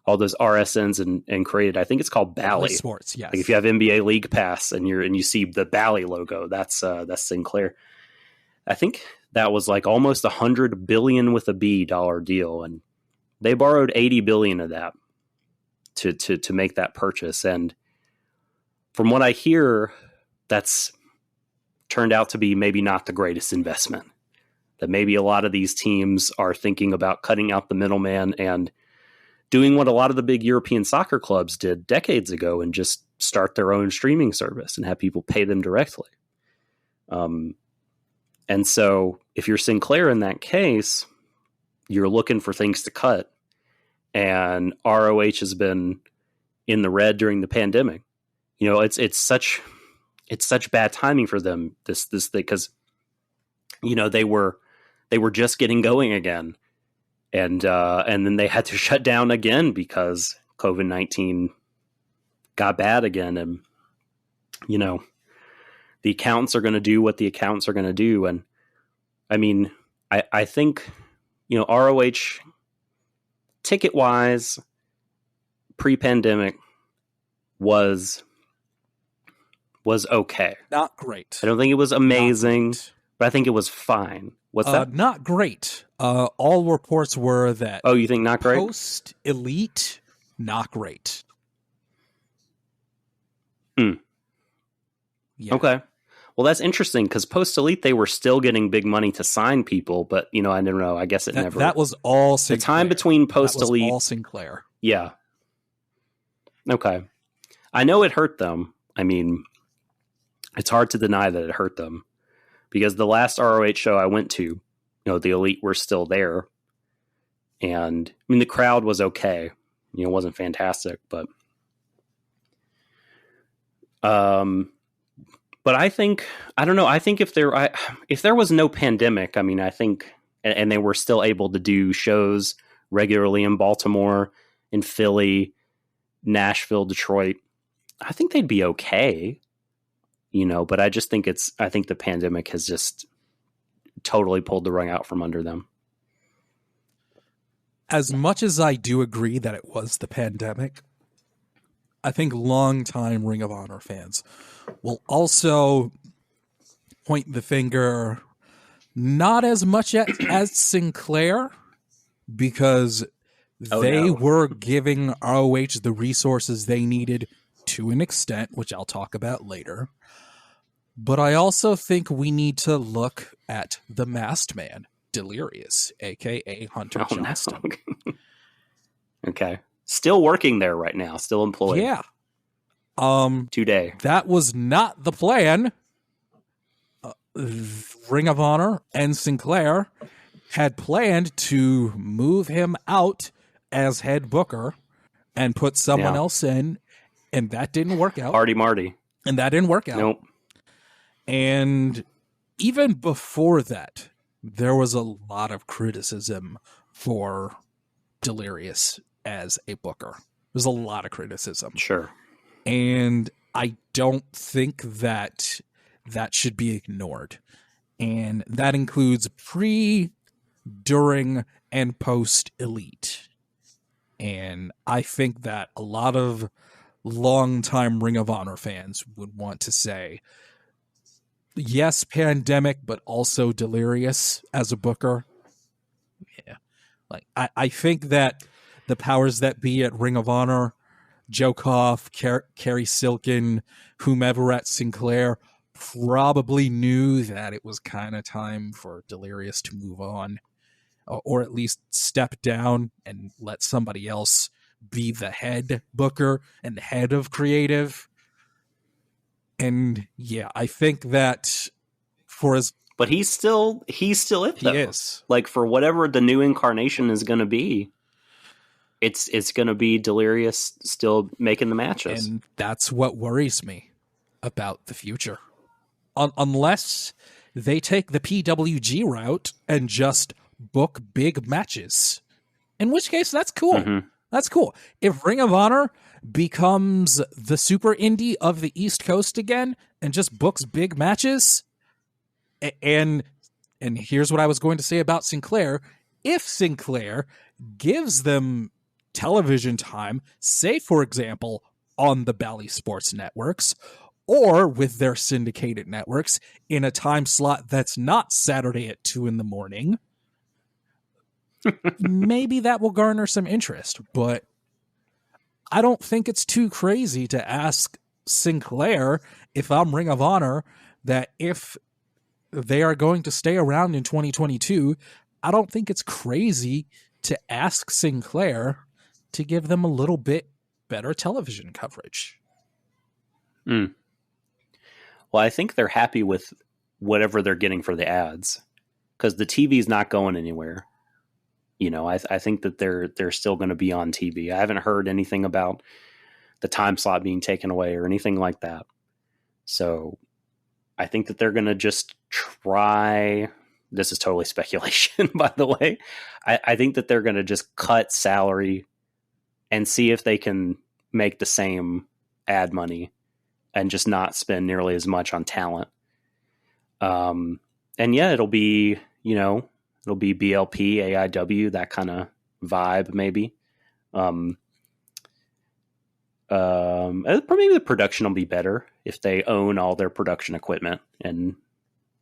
all those RSNs and created. I think it's called Bally Sports. Yes. Like if you have NBA League Pass and you see the Bally logo, that's Sinclair. I think that was like almost $100 billion with a B dollar deal, and they borrowed $80 billion of that to make that purchase. And from what I hear, that's turned out to be maybe not the greatest investment. That maybe a lot of these teams are thinking about cutting out the middleman and doing what a lot of the big European soccer clubs did decades ago and just start their own streaming service and have people pay them directly. And so if you're Sinclair in that case, you're looking for things to cut. And ROH has been in the red during the pandemic. You know, it's such bad timing for them, this thing, because, you know, they were just getting going again. And then they had to shut down again because COVID-19 got bad again. And, you know, the accountants are going to do what the accountants are going to do. And I mean, I think, you know, ROH ticket wise, pre-pandemic was okay. Not great. I don't think it was amazing, but I think it was fine. What's that? Not great. All reports were that. Oh, you think not great? Post Elite, not great. Hmm. Yeah. Okay. Well, that's interesting because post Elite they were still getting big money to sign people, but you know, I don't know. I guess it never. That was all Sinclair. The time between post Elite, all Sinclair. Yeah. Okay. I know it hurt them. I mean, it's hard to deny that it hurt them because the last ROH show I went to, you know, the Elite were still there, and I mean the crowd was okay. You know, it wasn't fantastic, but I think, I don't know. I think if there was no pandemic, I mean, I think, and they were still able to do shows regularly in Baltimore, in Philly, Nashville, Detroit, I think they'd be okay, you know, but I just think I think the pandemic has just totally pulled the rug out from under them. As much as I do agree that it was the pandemic, I think longtime Ring of Honor fans will also point the finger not as much as Sinclair, because they were giving ROH the resources they needed to an extent, which I'll talk about later. But I also think we need to look at the masked man, Delirious, a.k.a. Hunter Johnston. No. Okay. Still working there right now, still employed. Yeah. Today. That was not the plan. Ring of Honor and Sinclair had planned to move him out as head booker and put someone else in, and that didn't work out. Party Marty. And that didn't work out. Nope. And even before that, there was a lot of criticism for Delirious as a booker. There's a lot of criticism. Sure. And I don't think that should be ignored. And that includes pre, during, and post Elite. And I think that a lot of longtime Ring of Honor fans would want to say, yes, pandemic, but also Delirious as a booker. Yeah. Like, I think that the powers that be at Ring of Honor, Joe Koff, Kerry Silkin, whomever at Sinclair, probably knew that it was kind of time for Delirious to move on, or at least step down and let somebody else be the head booker and the head of creative. And yeah, I think that but he's still it though. He is. Like for whatever the new incarnation is going to be, it's going to be Delirious still making the matches. And that's what worries me about the future. Unless they take the PWG route and just book big matches. In which case, that's cool. Mm-hmm. That's cool. If Ring of Honor becomes the super indie of the East Coast again and just books big matches, and here's what I was going to say about Sinclair. If Sinclair gives them television time, say, for example, on the Bally Sports networks or with their syndicated networks in a time slot that's not Saturday at 2 in the morning, maybe that will garner some interest. But I don't think it's too crazy to ask Sinclair, if I'm Ring of Honor, that if they are going to stay around in 2022, I don't think it's crazy to ask Sinclair to give them a little bit better television coverage. Well, I think they're happy with whatever they're getting for the ads, because the TV's not going anywhere. You know, I think that they're still going to be on TV. I haven't heard anything about the time slot being taken away or anything like that. So I think that they're going to just try. This is totally speculation, by the way. I think that they're going to just cut salary and see if they can make the same ad money and just not spend nearly as much on talent. And yeah, it'll be, you know, it'll be BLP, AIW, that kind of vibe, maybe. Maybe the production will be better if they own all their production equipment and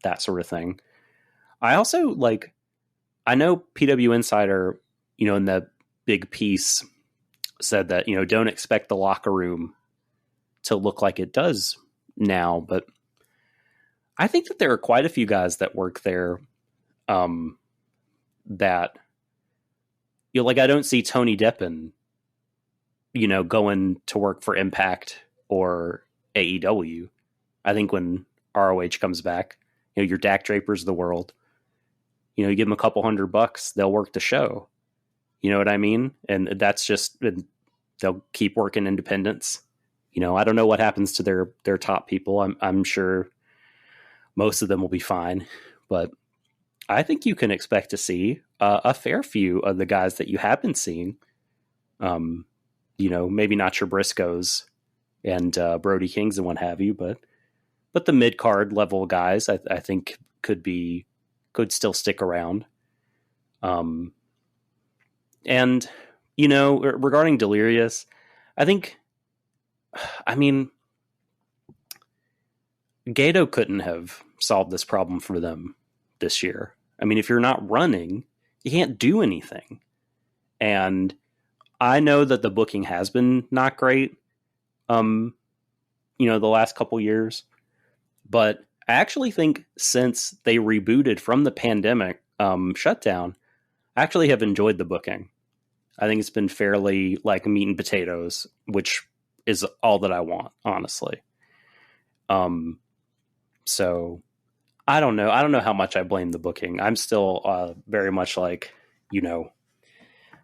that sort of thing. I also I know PW Insider, you know, in the big piece said that, you know, don't expect the locker room to look like it does now, but I think that there are quite a few guys that work there that, you know, like I don't see Tony Deppen, you know, going to work for Impact or AEW. I think when ROH comes back, you know, your Dak Drapers of the world, you know, you give them a couple $100, they'll work the show. You know what I mean? And that's just, they'll keep working independents. You know, I don't know what happens to their top people. I'm sure most of them will be fine, but I think you can expect to see a fair few of the guys that you have been seeing. You know, maybe not your Briscoes and Brody Kings and what have you, but the mid card level guys, I think could still stick around. And you know, regarding Delirious, I mean, Gato couldn't have solved this problem for them this year. I mean, if you're not running, you can't do anything. And I know that the booking has been not great, you know, the last couple years, but I actually think since they rebooted from the pandemic shutdown, I actually have enjoyed the booking. I think it's been fairly like meat and potatoes, which is all that I want, honestly. So I don't know. I don't know how much I blame the booking. I'm still very much like, you know,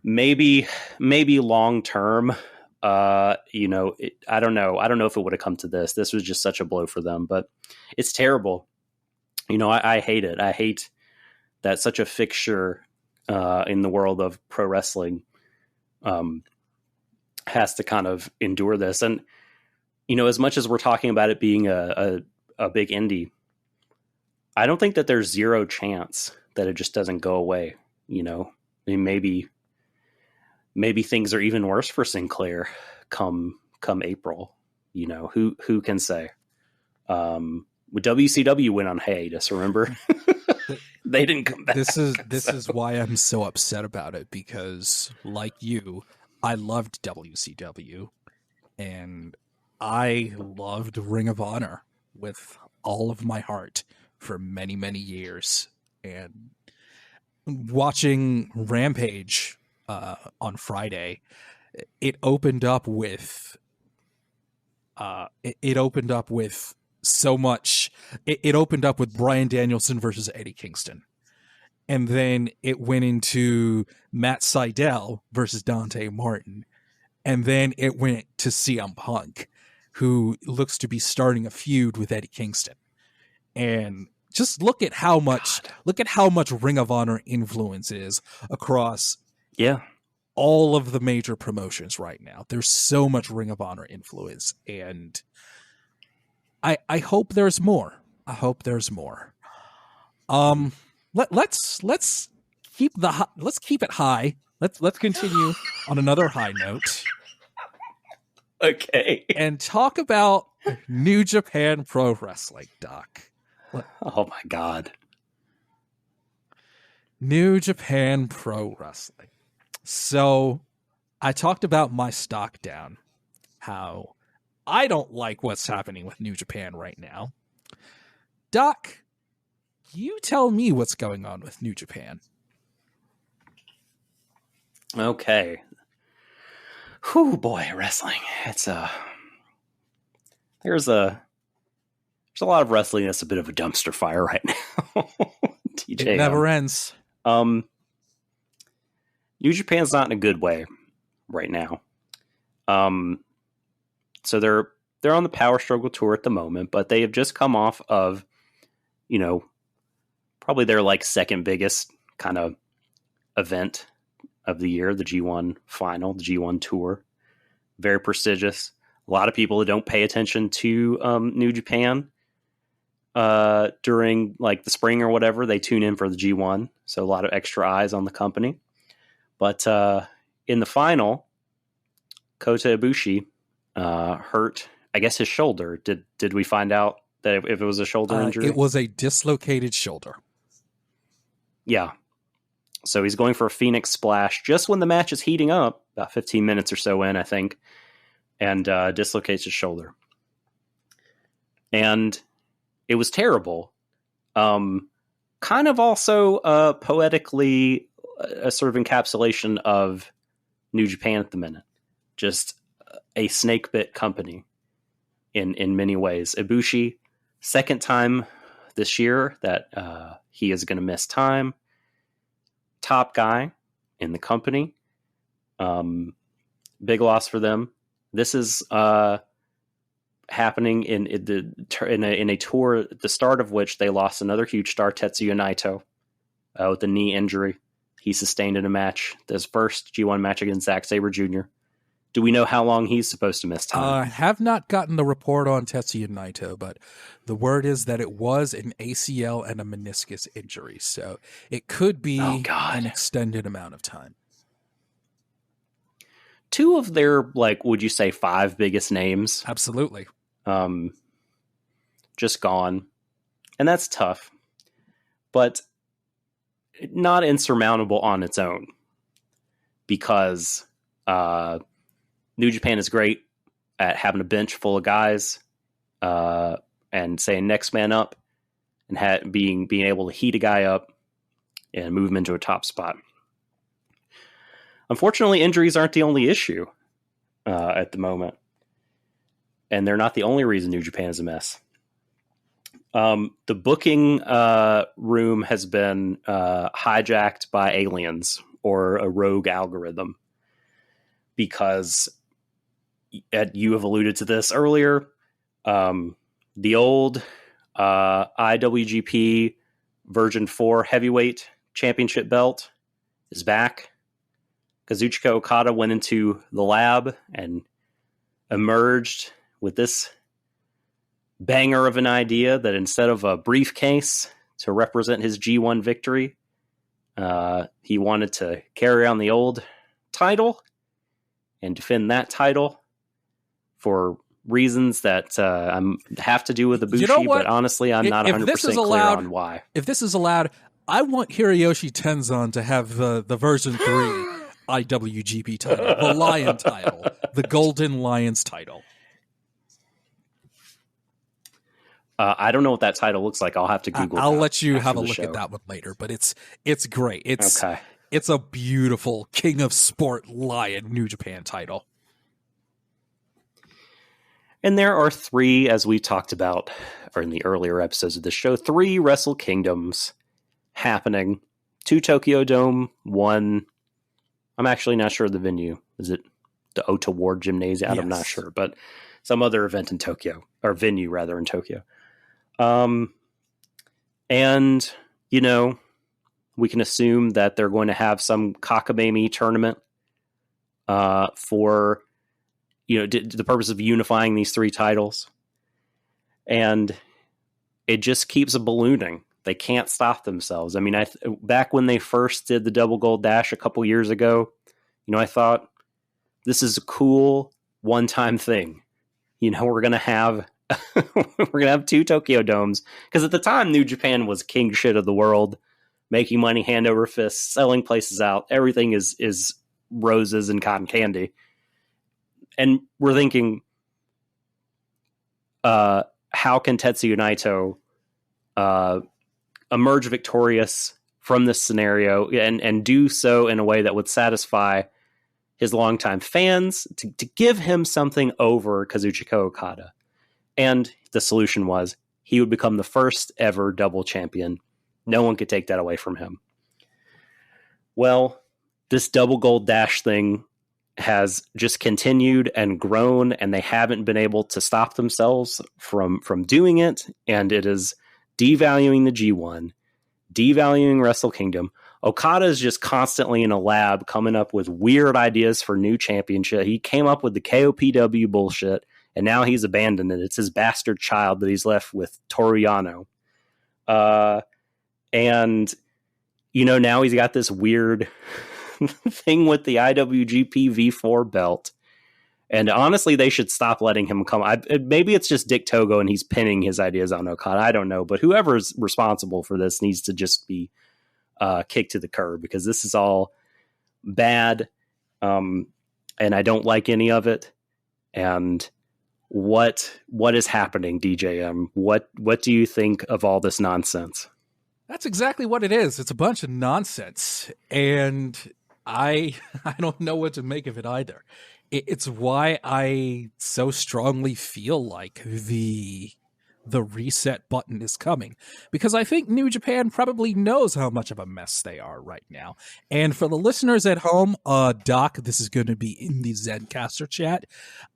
maybe long term, you know, I don't know. I don't know if it would have come to this. This was just such a blow for them, but it's terrible. You know, I hate it. I hate that such a fixture in the world of pro wrestling has to kind of endure this. And, you know, as much as we're talking about it being a big indie, I don't think that there's zero chance that it just doesn't go away. You know, I mean, maybe things are even worse for Sinclair come April. You know, who can say? WCW went on hiatus, remember? They didn't come back. This is why I'm so upset about it, because like you, I loved WCW and I loved Ring of Honor with all of my heart for many, many years. And watching Rampage on Friday, it opened up with so much. It opened up with Bryan Danielson versus Eddie Kingston. And then it went into Matt Sydal versus Dante Martin. And then it went to CM Punk, who looks to be starting a feud with Eddie Kingston. And just look at how much Ring of Honor influence is across all of the major promotions right now. There's so much Ring of Honor influence, and I hope there's more. I hope there's more. Let's keep it high let's continue on another high note. Okay. And talk about New Japan Pro Wrestling, Doc. Oh my God. New Japan Pro Wrestling. So I talked about my stock down, how I don't like what's happening with New Japan right now. Doc, you tell me what's going on with New Japan. Okay. Whew, boy, wrestling. It's there's a lot of wrestling that's a bit of a dumpster fire right now. TJ, it never ends. New Japan's not in a good way right now. So they're on the Power Struggle tour at the moment, but they have just come off of, probably their like second biggest kind of event of the year, the G1 final, the G1 tour. Very prestigious. A lot of people that don't pay attention to New Japan during like the spring or whatever, they tune in for the G1. So a lot of extra eyes on the company. But in the final, Kota Ibushi hurt, I guess, his shoulder. Did we find out that if it was a shoulder injury? It was a dislocated shoulder. Yeah. So he's going for a Phoenix Splash just when the match is heating up, about 15 minutes or so in, I think, and dislocates his shoulder. And it was terrible. Kind of also poetically a sort of encapsulation of New Japan at the minute. Just a snake bit company in many ways. Ibushi, second time this year that he is going to miss time. Top guy in the company. Big loss for them. This is happening in a tour, the start of which they lost another huge star, Tetsuya Naito, with a knee injury he sustained in a match. His first G1 match against Zack Sabre Jr. Do we know how long he's supposed to miss time? I have not gotten the report on Tetsuya Naito, but the word is that it was an ACL and a meniscus injury, so it could be an extended amount of time. Two of their, like, would you say 5 biggest names? Absolutely. Just gone. And that's tough, but not insurmountable on its own, because New Japan is great at having a bench full of guys and saying next man up and being able to heat a guy up and move him into a top spot. Unfortunately, injuries aren't the only issue at the moment, and they're not the only reason New Japan is a mess. The booking room has been hijacked by aliens or a rogue algorithm, because you have alluded to this earlier. The old IWGP Version 4 heavyweight championship belt is back. Kazuchika Okada went into the lab and emerged with this banger of an idea that instead of a briefcase to represent his G1 victory, he wanted to carry on the old title and defend that title for reasons that have to do with Ibushi, but honestly, I'm not 100% clear on why. If this is allowed, I want Hiroyoshi Tenzan to have the version 3 IWGP title, the Lion title, the Golden Lions title. I don't know what that title looks like. I'll have to Google. I'll let you have a look at that one later, but it's great. It's a beautiful King of Sport Lion New Japan title. And there are 3, as we talked about or in the earlier episodes of the show, 3 Wrestle Kingdoms happening. 2 Tokyo Dome, 1. I'm actually not sure of the venue. Is it the Ota Ward Gymnasium? Yes. I'm not sure, but some other event in Tokyo, or venue rather in Tokyo. And, we can assume that they're going to have some cockamamie tournament for, the purpose of unifying these 3 titles. And it just keeps ballooning. They can't stop themselves. I mean, back when they first did the double gold dash a couple years ago, I thought this is a cool one-time thing. We're gonna have two Tokyo Domes, because at the time New Japan was king shit of the world, making money hand over fist, selling places out. Everything is roses and cotton candy, and we're thinking, how can Tetsuya Naito emerge victorious from this scenario and do so in a way that would satisfy his longtime fans, to give him something over Kazuchika Okada. And the solution was he would become the first ever double champion. No one could take that away from him. Well, this double gold dash thing has just continued and grown, and they haven't been able to stop themselves from doing it. And it is devaluing the G1, devaluing Wrestle Kingdom. Okada is just constantly in a lab coming up with weird ideas for new championship. He came up with the KOPW bullshit, and now he's abandoned it. It's his bastard child that he's left with Toru Yano. And, now he's got this weird thing with the IWGP V4 belt. And honestly, they should stop letting him come. Maybe it's just Dick Togo and he's pinning his ideas on Okada. I don't know. But whoever's responsible for this needs to just be kicked to the curb, because this is all bad. And I don't like any of it. And what is happening, DJM? What do you think of all this nonsense? That's exactly what it is. It's a bunch of nonsense. And I don't know what to make of it either. It's why I so strongly feel like the reset button is coming, because I think New Japan probably knows how much of a mess they are right now. And for the listeners at home, Doc, this is going to be in the Zencaster chat.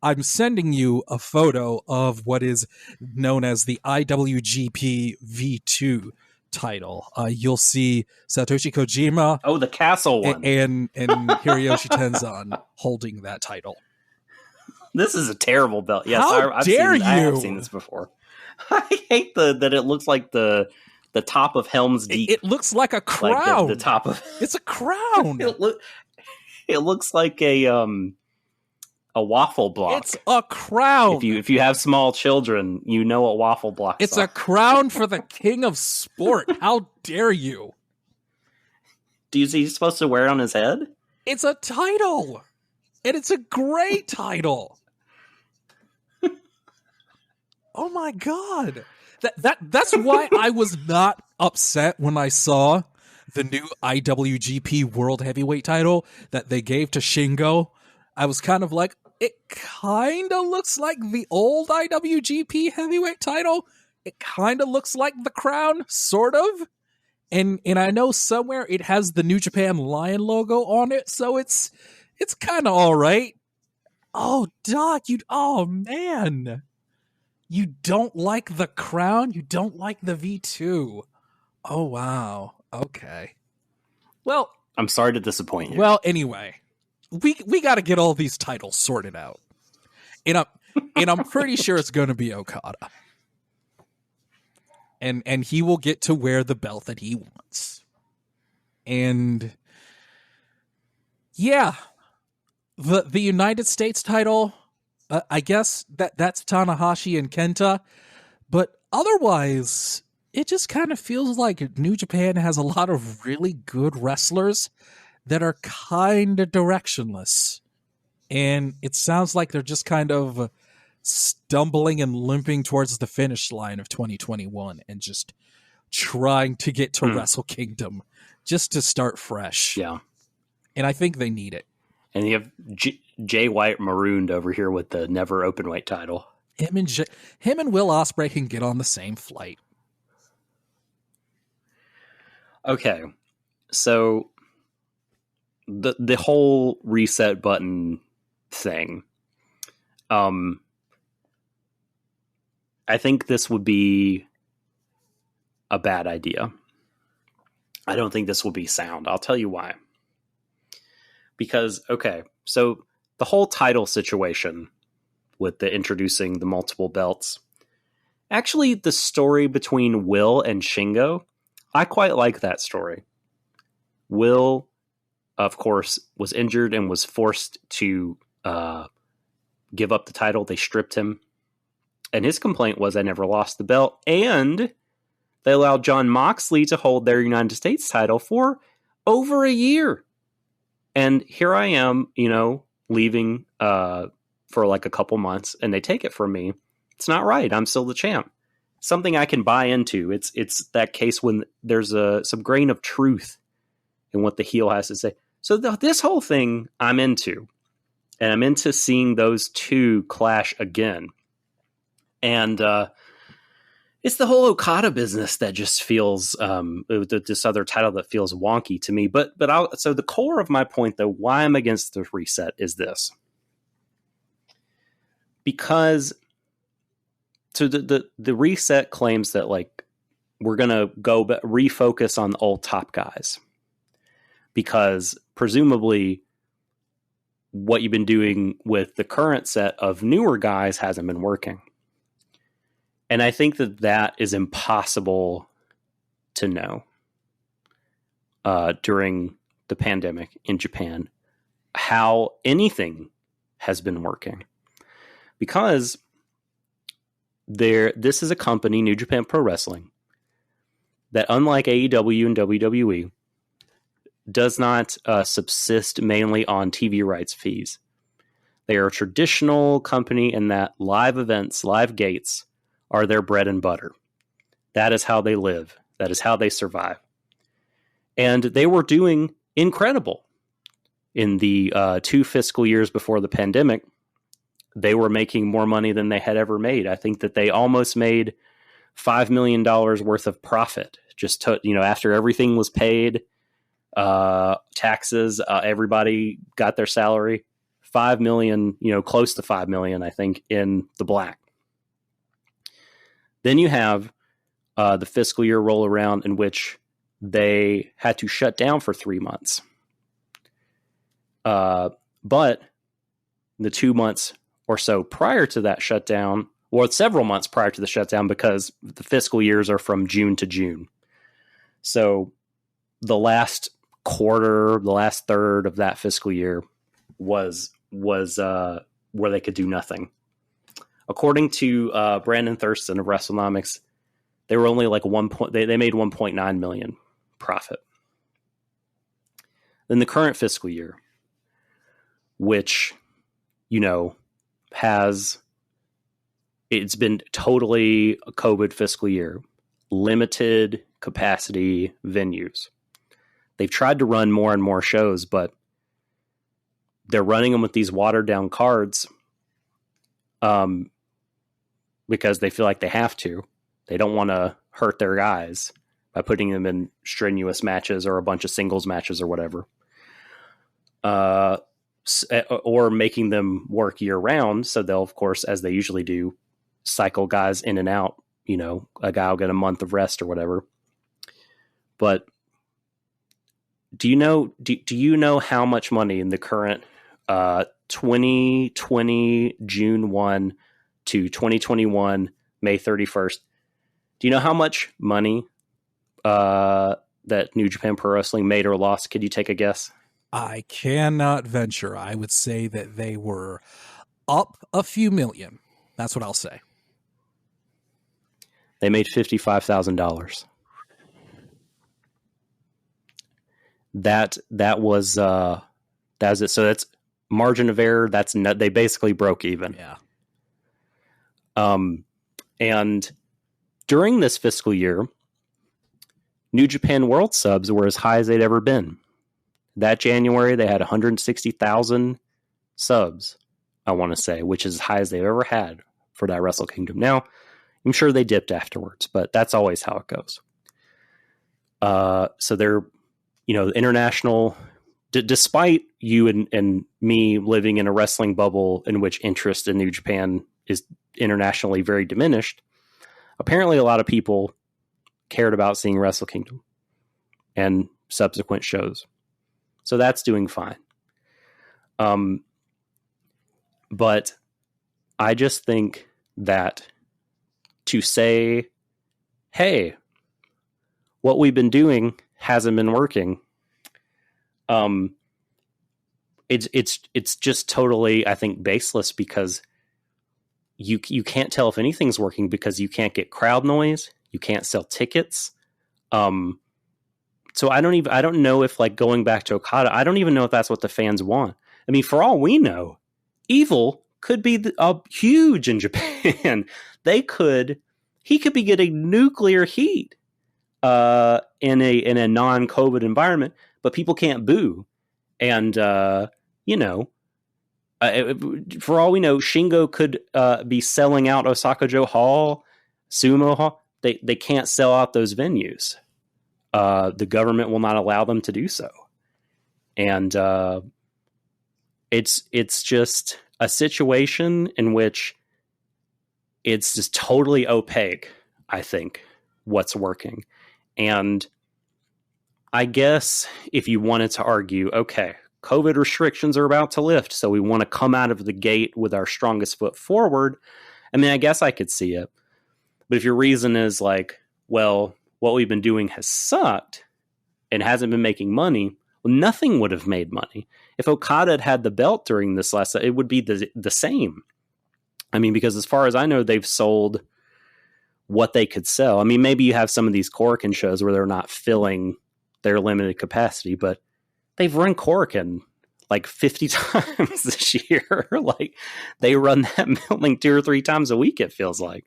I'm sending you a photo of what is known as the IWGP V2 title. You'll see Satoshi Kojima. Oh, the castle one. And Hiroyoshi Tenzan holding that title. This is a terrible belt. Yes, I have seen this before. I hate that it looks like the top of Helm's Deep. It looks like a crown. Like the top of it's a crown. It looks like a waffle block. It's a crown. If you have small children, you know what waffle blocks It's are. a crown for the king of sport. How dare you? Is he supposed to wear it on his head? It's a title. And it's a great title. Oh my god. That's why I was not upset when I saw the new IWGP World Heavyweight title that they gave to Shingo. I was kind of like, it kind of looks like the old IWGP Heavyweight title. It kind of looks like the crown, sort of. And I know somewhere it has the New Japan Lion logo on it, so it's kind of all right. Oh, Doc, oh man. You don't like the crown? You don't like the V2? Oh, wow. Okay. Well, I'm sorry to disappoint you. Well, anyway, we got to get all these titles sorted out. And I'm pretty sure it's going to be Okada. And he will get to wear the belt that he wants. And yeah, the United States title, I guess that's Tanahashi and Kenta, but otherwise, it just kind of feels like New Japan has a lot of really good wrestlers that are kind of directionless. And it sounds like they're just kind of stumbling and limping towards the finish line of 2021 and just trying to get to Wrestle Kingdom just to start fresh. Yeah. And I think they need it. And you have Jay White marooned over here with the never openweight title. Him and Will Ospreay can get on the same flight. Okay, so the whole reset button thing, I think this would be a bad idea. I don't think this will be sound. I'll tell you why. Because, okay, so the whole title situation with the introducing the multiple belts, actually the story between Will and Shingo I quite like that story. Will, of course, was injured and was forced to give up the title. They stripped him. And his complaint was, I never lost the belt. And they allowed Jon Moxley to hold their United States title for over a year. And here I am, leaving for like a couple months, and they take it from me. It's not right. I'm still the champ. Something I can buy into. It's that case when there's some grain of truth in what the heel has to say. So this whole thing I'm into. And I'm into seeing those two clash again. And it's the whole Okada business that just feels this other title that feels wonky to me. But so the core of my point, though, why I'm against the reset is this. Because so the reset claims that like we're going to go refocus on the old top guys. Because presumably what you've been doing with the current set of newer guys hasn't been working. And I think that is impossible to know during the pandemic in Japan, how anything has been working. Because this is a company, New Japan Pro Wrestling, that unlike AEW and WWE, does not subsist mainly on TV rights fees. They are a traditional company in that live events, live gates, are their bread and butter. That is how they live. That is how they survive. And they were doing incredible. In the 2 fiscal years before the pandemic, they were making more money than they had ever made. I think that they almost made $5 million worth of profit. Just after everything was paid, taxes, everybody got their salary. 5 million, close to 5 million, I think, in the black. Then you have the fiscal year roll around in which they had to shut down for 3 months. But the 2 months or so prior to that shutdown, or several months prior to the shutdown, because the fiscal years are from June to June. So the last quarter, the last third of that fiscal year was where they could do nothing. According to Brandon Thurston of WrestleNomics, they were only like they made 1.9 million profit. Then the current fiscal year, which it's been totally a COVID fiscal year, limited capacity venues. They've tried to run more and more shows, but they're running them with these watered down cards because they feel like they have to. They don't want to hurt their guys by putting them in strenuous matches or a bunch of singles matches or whatever. Or making them work year round. So they'll, of course, as they usually do, cycle guys in and out. A guy will get a month of rest or whatever. But do you know how much money in the current 2020 June 1 to 2021 May 31st? Do you know how much money that New Japan Pro Wrestling made or lost? Could you take a guess? I cannot venture. I would say that they were up a few million. That's what I'll say. They made $55,000. That was it. So that's margin of error. They basically broke even. Yeah. And during this fiscal year, New Japan World subs were as high as they'd ever been. That January, they had 160,000 subs, I want to say, which is as high as they've ever had for that Wrestle Kingdom. Now, I'm sure they dipped afterwards, but that's always how it goes. So they're, international, despite you and me living in a wrestling bubble in which interest in New Japan is internationally very diminished, apparently a lot of people cared about seeing Wrestle Kingdom and subsequent shows. So that's doing fine. But I just think that to say, hey, what we've been doing hasn't been working. It's just totally, I think, baseless, because you can't tell if anything's working because you can't get crowd noise, you can't sell tickets. So I don't know if, like, going back to Okada, I don't even know if that's what the fans want. I mean, for all we know, Evil could be huge in Japan. He could be getting nuclear heat in a non-COVID environment, but people can't boo. And for all we know, Shingo could be selling out Osaka Joe Hall, Sumo Hall. They can't sell out those venues. The government will not allow them to do so. And it's just a situation in which it's just totally opaque, I think, what's working. And I guess if you wanted to argue, okay, COVID restrictions are about to lift, so we want to come out of the gate with our strongest foot forward, I mean, I guess I could see it. But if your reason is like, well, what we've been doing has sucked and hasn't been making money, well, nothing would have made money. If Okada had the belt during this last, it would be the same. I mean, because as far as I know, they've sold what they could sell. I mean, maybe you have some of these Korakuen shows where they're not filling their limited capacity, but they've run Korakuen like 50 times this year. Like, they run that building 2 or 3 times a week, it feels like.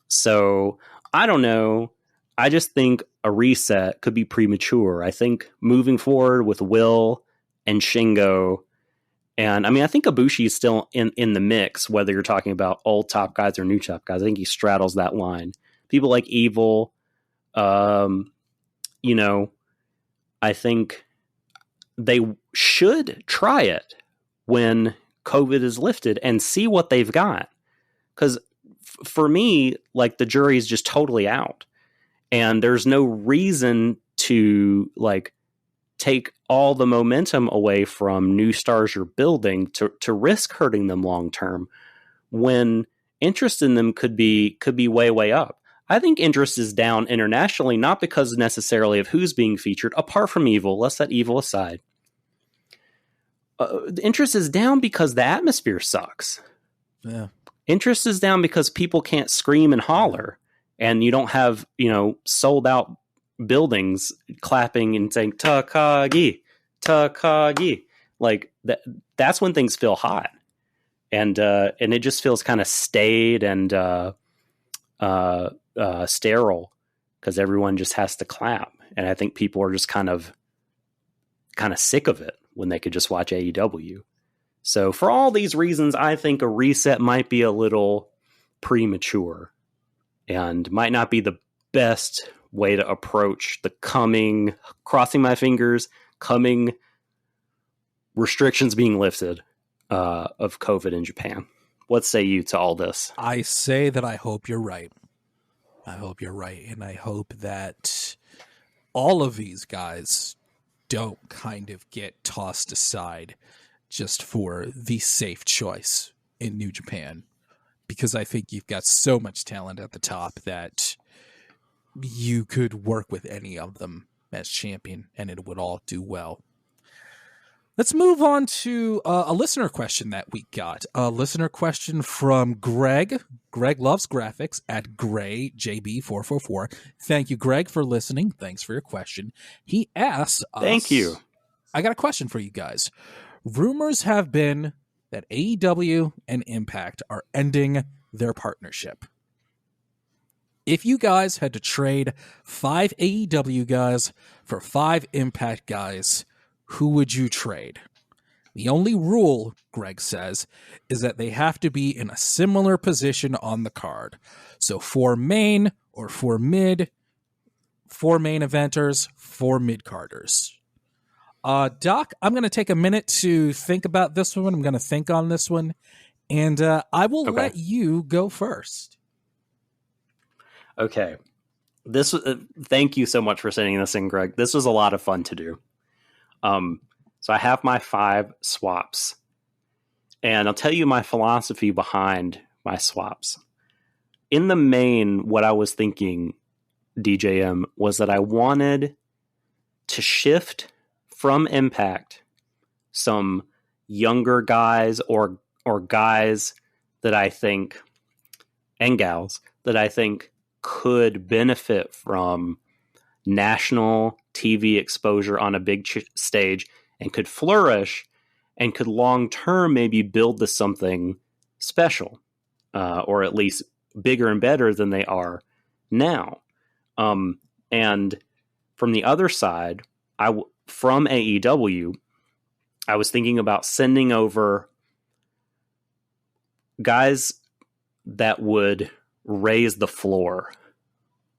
So I don't know. I just think a reset could be premature. I think moving forward with Will and Shingo, and I mean, I think Ibushi is still in the mix, whether you're talking about old top guys or new top guys. I think he straddles that line. People like Evil, I think they should try it when COVID is lifted and see what they've got. Because for me, like, the jury is just totally out. And there's no reason to, like, take all the momentum away from new stars you're building to risk hurting them long term, when interest in them could be way, way up. I think interest is down internationally, not because necessarily of who's being featured, apart from Evil. Let's set Evil aside. The interest is down because the atmosphere sucks. Yeah. Interest is down because people can't scream and holler, and you don't have, sold out buildings clapping and saying Takagi, Takagi. Like, that's when things feel hot. And it just feels kind of staid and sterile, because everyone just has to clap. And I think people are just kind of sick of it when they could just watch AEW. So for all these reasons, I think a reset might be a little premature and might not be the best way to approach the coming, crossing my fingers, coming restrictions being lifted of COVID in Japan. What say you to all this? I say that I hope you're right. I hope you're right. And I hope that all of these guys don't kind of get tossed aside just for the safe choice in New Japan. Because I think you've got so much talent at the top that you could work with any of them as champion and it would all do well. Let's move on to a listener question that we got. A listener question from Greg. Greg loves graphics at GrayJB444. Thank you, Greg, for listening. Thanks for your question. He asks us, thank you. I got a question for you guys. Rumors have been that AEW and Impact are ending their partnership. If you guys had to trade 5 AEW guys for 5 Impact guys, who would you trade? The only rule, Greg says, is that they have to be in a similar position on the card. So 4 main or 4 mid, 4 main eventers, 4 mid-carders. Doc, I'm going to take a minute to think about this one. I'm going to think on this one, and I will let you go first. Okay. Thank you so much for sending this in, Greg. This was a lot of fun to do. So I have my 5 swaps, and I'll tell you my philosophy behind my swaps. In the main, what I was thinking DJM was that I wanted to shift from Impact some younger guys or guys that I think, and gals, that I think could benefit from national TV exposure on a big stage and could flourish and could long-term maybe build to something special, or at least bigger and better than they are now. And from the other side, from AEW, I was thinking about sending over guys that would raise the floor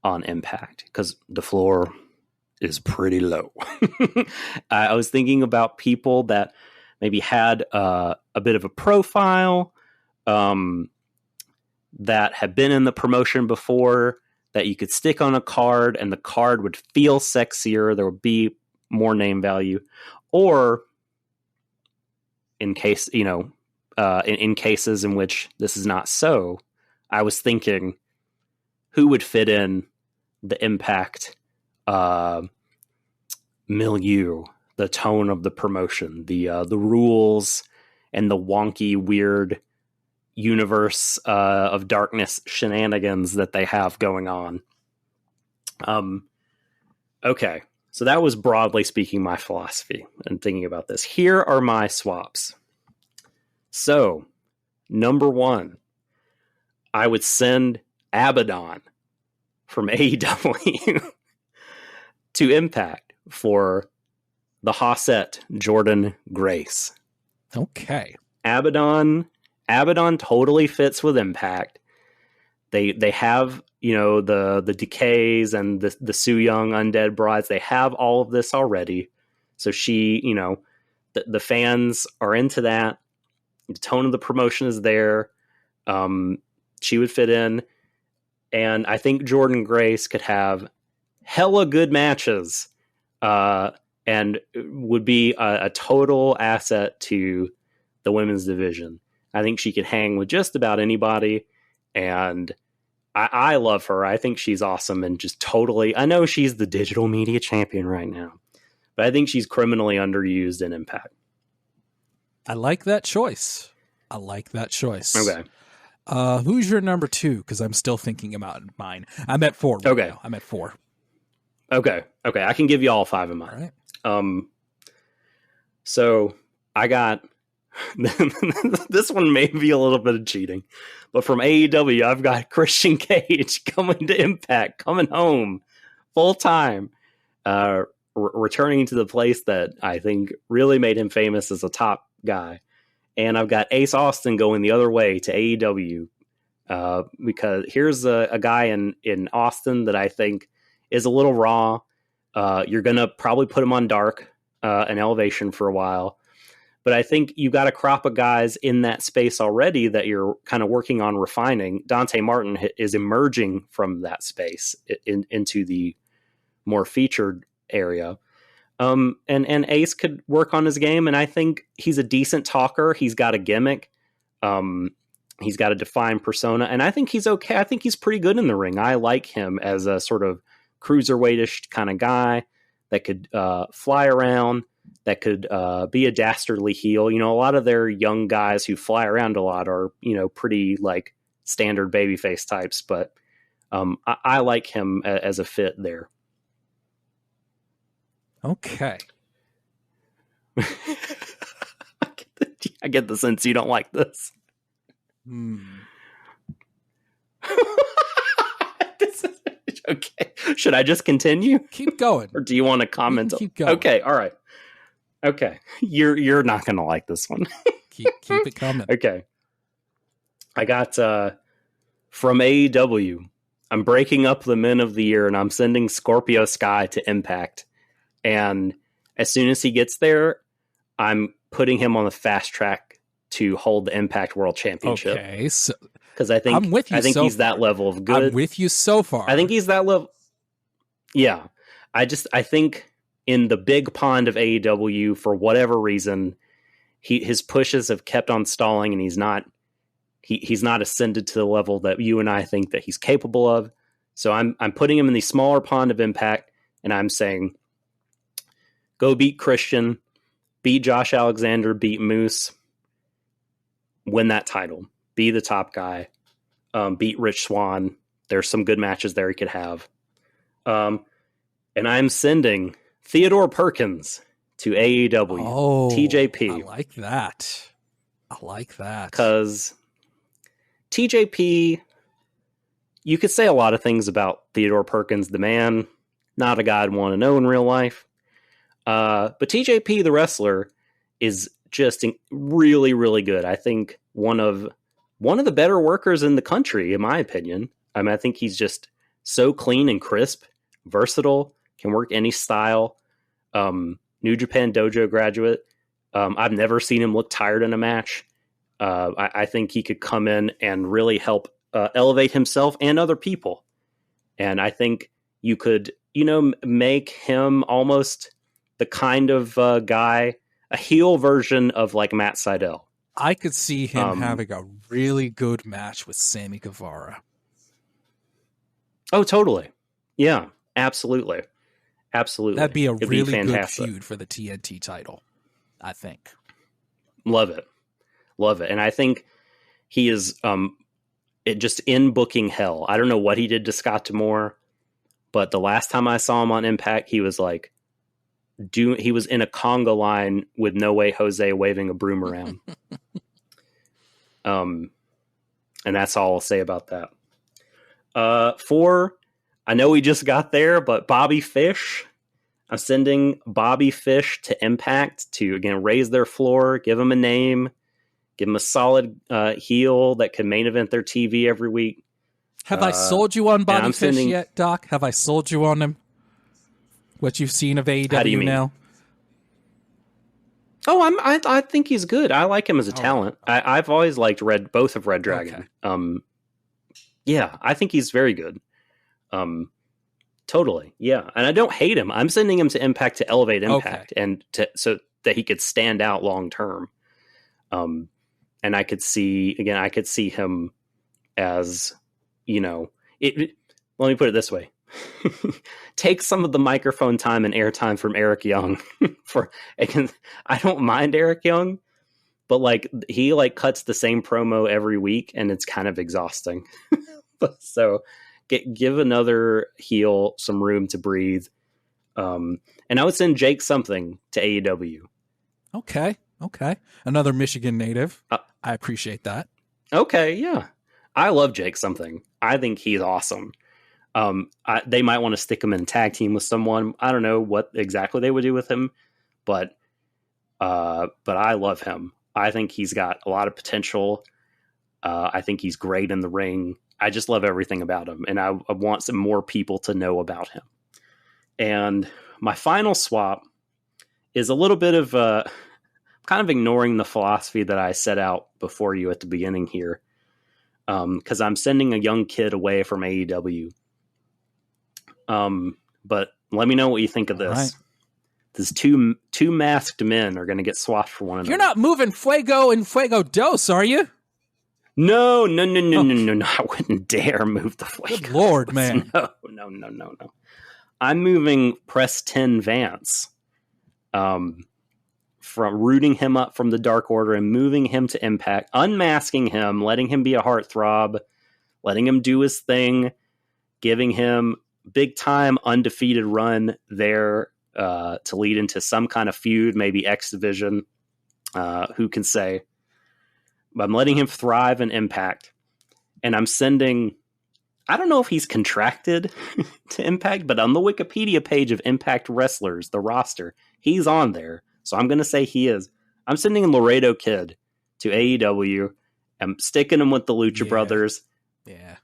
on Impact, because the floor is pretty low. I was thinking about people that maybe had a bit of a profile, that had been in the promotion before, that you could stick on a card and the card would feel sexier. There would be more name value. Or in case, in cases in which this is not so, I was thinking who would fit in the Impact milieu, the tone of the promotion, the rules, and the wonky, weird universe of darkness shenanigans that they have going on. Okay, so that was, broadly speaking, my philosophy and thinking about this. Here are my swaps. So, number 1, I would send Abaddon from AEW to Impact for the Hossette Jordan Grace. Okay. Abaddon totally fits with Impact. They have, the decays and the Su Yung Undead Brides. They have all of this already. So she, the fans are into that. The tone of the promotion is there. She would fit in. And I think Jordan Grace could have hella good matches, and would be a total asset to the women's division. I think she could hang with just about anybody, and I love her. I think she's awesome and just totally... I know she's the digital media champion right now, but I think she's criminally underused in Impact. I like that choice. Okay. Who's your number 2? Because I'm still thinking about mine. I'm at 4 right now. I'm at 4. Okay. I can give you all 5 of mine. All right. So I got... this one may be a little bit of cheating, but from AEW, I've got Christian Cage coming to Impact, coming home full time, returning to the place that I think really made him famous as a top guy. And I've got Ace Austin going the other way to AEW, because here's a guy in Austin that I think is a little raw. You're going to probably put him on Dark and Elevation for a while. But I think you got a crop of guys in that space already that you're kind of working on refining. Dante Martin is emerging from that space into the more featured area. And Ace could work on his game, and I think he's a decent talker. He's got a gimmick. He's got a defined persona, and I think he's okay. I think he's pretty good in the ring. I like him as a sort of cruiserweightish kind of guy that could fly around, that could be a dastardly heel. A lot of their young guys who fly around a lot are, pretty like standard babyface types, but I like him as a fit there. Okay. I get the sense you don't like this. Okay. Should I just continue? Keep going. Or do you want to comment? Keep going. Okay. All right. Okay. You're not going to like this one. keep it coming. Okay. I got from AEW. I'm breaking up the men of the year, and I'm sending Scorpio Sky to Impact. And as soon as he gets there, I'm putting him on the fast track to hold the Impact World Championship. Okay, so because I think I'm with you. He's that level of good. I'm with you so far. I think he's that level. Yeah, I think in the big pond of AEW, for whatever reason, his pushes have kept on stalling, and he's not ascended to the level that you and I think that he's capable of. So I'm putting him in the smaller pond of Impact, and I'm saying, go beat Christian, beat Josh Alexander, beat Moose, win that title, be the top guy, beat Rich Swann. There's some good matches there he could have. And I'm sending Theodore Perkins to AEW. Oh, TJP. I like that. Because TJP, you could say a lot of things about Theodore Perkins, the man. Not a guy I'd want to know in real life. But TJP, the wrestler, is just really, really good. I think one of the better workers in the country, in my opinion. I mean, I think he's just so clean and crisp, versatile, can work any style. New Japan Dojo graduate. I've never seen him look tired in a match. I think he could come in and really help elevate himself and other people. And I think you could, make him almost the kind of guy, a heel version of like Matt Sydal. I could see him having a really good match with Sammy Guevara. Oh, totally. Yeah, absolutely. Absolutely. That'd be a really good feud for the TNT title, I think. Love it. And I think he is just in booking hell. I don't know what he did to Scott D'Amore, but the last time I saw him on Impact, he was like, he was in a conga line with No Way Jose waving a broom around. And that's all I'll say about that. I know we just got there, but Bobby Fish, I'm sending Bobby Fish to Impact to, again, raise their floor, give him a name, give him a solid heel that can main event their TV every week. Have I sold you on Bobby Fish yet, Doc? Have I sold you on him? What you've seen of AEW now? Oh, I think he's good. I like him as a talent. I've always liked both of Red Dragon. Okay. Yeah, I think he's very good. Totally. Yeah. And I don't hate him. I'm sending him to Impact to elevate Impact and so that he could stand out long term. And I could see him as, let me put it this way. Take some of the microphone time and airtime from Eric Young I don't mind Eric Young, but like he like cuts the same promo every week and it's kind of exhausting. So give another heel some room to breathe. And I would send Jake Something to AEW. Okay. Another Michigan native. I appreciate that. Okay. Yeah. I love Jake Something. I think he's awesome. They might want to stick him in a tag team with someone. I don't know what exactly they would do with him, but I love him. I think he's got a lot of potential. I think he's great in the ring. I just love everything about him, and I want some more people to know about him. And my final swap is a little bit of kind of ignoring the philosophy that I set out before you at the beginning here, because I'm sending a young kid away from AEW. But let me know what you think of this. Right. These two masked men are going to get swapped for one another. You're not moving Fuego and Fuego Dos, are you? No. I wouldn't dare move the Fuego. Good Lord, man. No. I'm moving Preston Vance. From rooting him up from the Dark Order and moving him to Impact, unmasking him, letting him be a heartthrob, letting him do his thing, giving him big time undefeated run there to lead into some kind of feud, maybe X Division. Who can say? But I'm letting him thrive in Impact. And I'm sending, I don't know if he's contracted to Impact, but on the Wikipedia page of Impact Wrestlers, the roster, he's on there. So I'm going to say he is. I'm sending Laredo Kid to AEW. I'm sticking him with the Lucha Brothers. Yeah.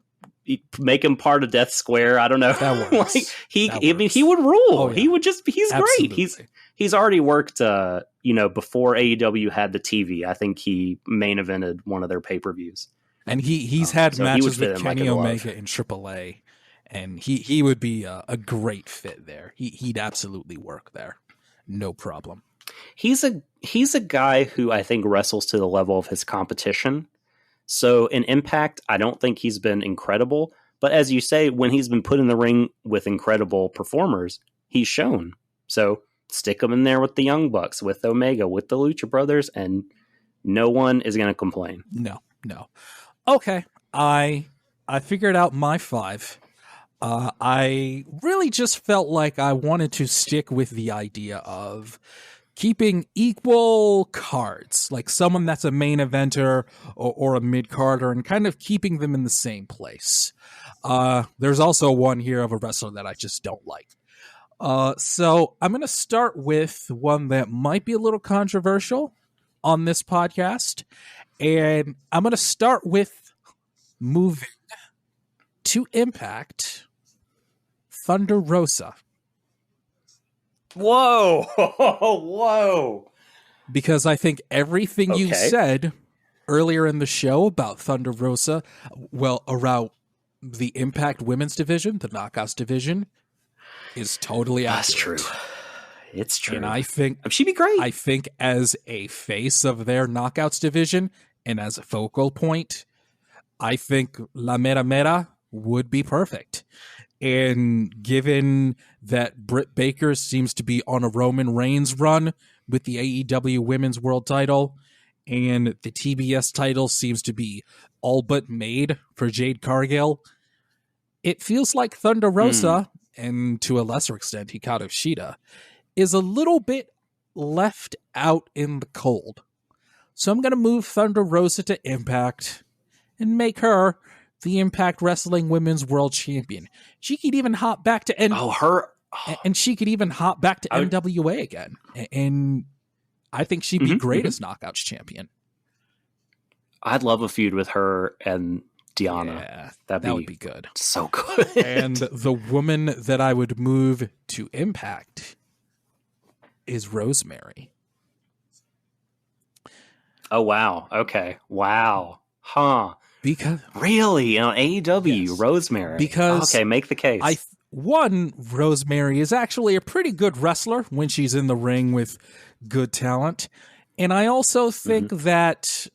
Make him part of Death Square. I don't know. That works. I mean, he would rule. Oh, yeah. He would he's Absolutely. Great. He's already worked, before AEW had the TV. I think he main evented one of their pay-per-views. And he's had matches with Kenny Omega in AAA, and he would be a great fit there. He'd absolutely work there. No problem. He's a guy who I think wrestles to the level of his competition. So in Impact, I don't think he's been incredible, But as you say, when he's been put in the ring with incredible performers, he's shown. So stick him in there with the Young Bucks, with Omega, with the Lucha Brothers, and no one is going to complain. No. Okay, I figured out my 5. I really just felt like I wanted to stick with the idea of keeping equal cards, like someone that's a main eventer or a mid-carder, and kind of keeping them in the same place. There's also one here of a wrestler that I just don't like. So I'm going to start with one that might be a little controversial on this podcast. And I'm going to start with moving to Impact Thunder Rosa. Whoa. Whoa. Because I think everything you said earlier in the show about Thunder Rosa, well, around the Impact Women's Division, the Knockouts Division, is totally accurate. That's true. It's true. And I think she'd be great. I think as a face of their Knockouts Division and as a focal point, I think La Mera Mera would be perfect. And given that Britt Baker seems to be on a Roman Reigns run with the AEW Women's World title, and the TBS title seems to be all but made for Jade Cargill, it feels like Thunder Rosa, and to a lesser extent Hikaru Shida, is a little bit left out in the cold. So I'm going to move Thunder Rosa to Impact and make her the Impact Wrestling Women's World Champion. She could even hop back to and she could even hop back to NWA again. And I think she'd be great as Knockouts champion. I'd love a feud with her and Diana. Yeah, that would be good. So good. And the woman that I would move to Impact is Rosemary. Oh, wow. Okay. Wow. Huh. Because really, AEW, yes. Rosemary. Because make the case. Rosemary is actually a pretty good wrestler when she's in the ring with good talent. And I also think that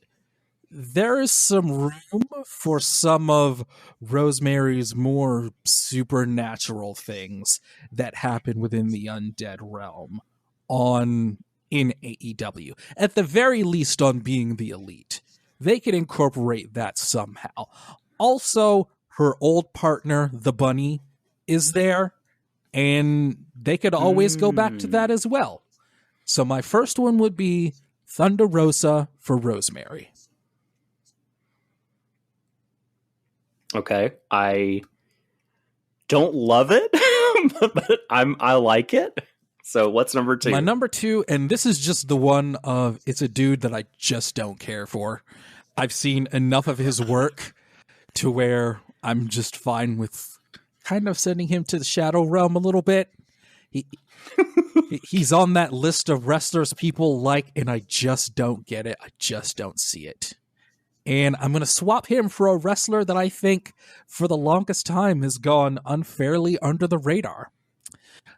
there is some room for some of Rosemary's more supernatural things that happen within the undead realm in AEW. At the very least on Being the Elite. They could incorporate that somehow. Also, her old partner, the Bunny, is there, and they could always go back to that as well. So my first one would be Thunder Rosa for Rosemary. Okay, I don't love it, but I like it. So what's number 2? My number 2, and this is just the one of, it's a dude that I just don't care for. I've seen enough of his work to where I'm just fine with kind of sending him to the shadow realm a little bit. He's on that list of wrestlers people like, and I just don't get it. I just don't see it. And I'm going to swap him for a wrestler that I think for the longest time has gone unfairly under the radar.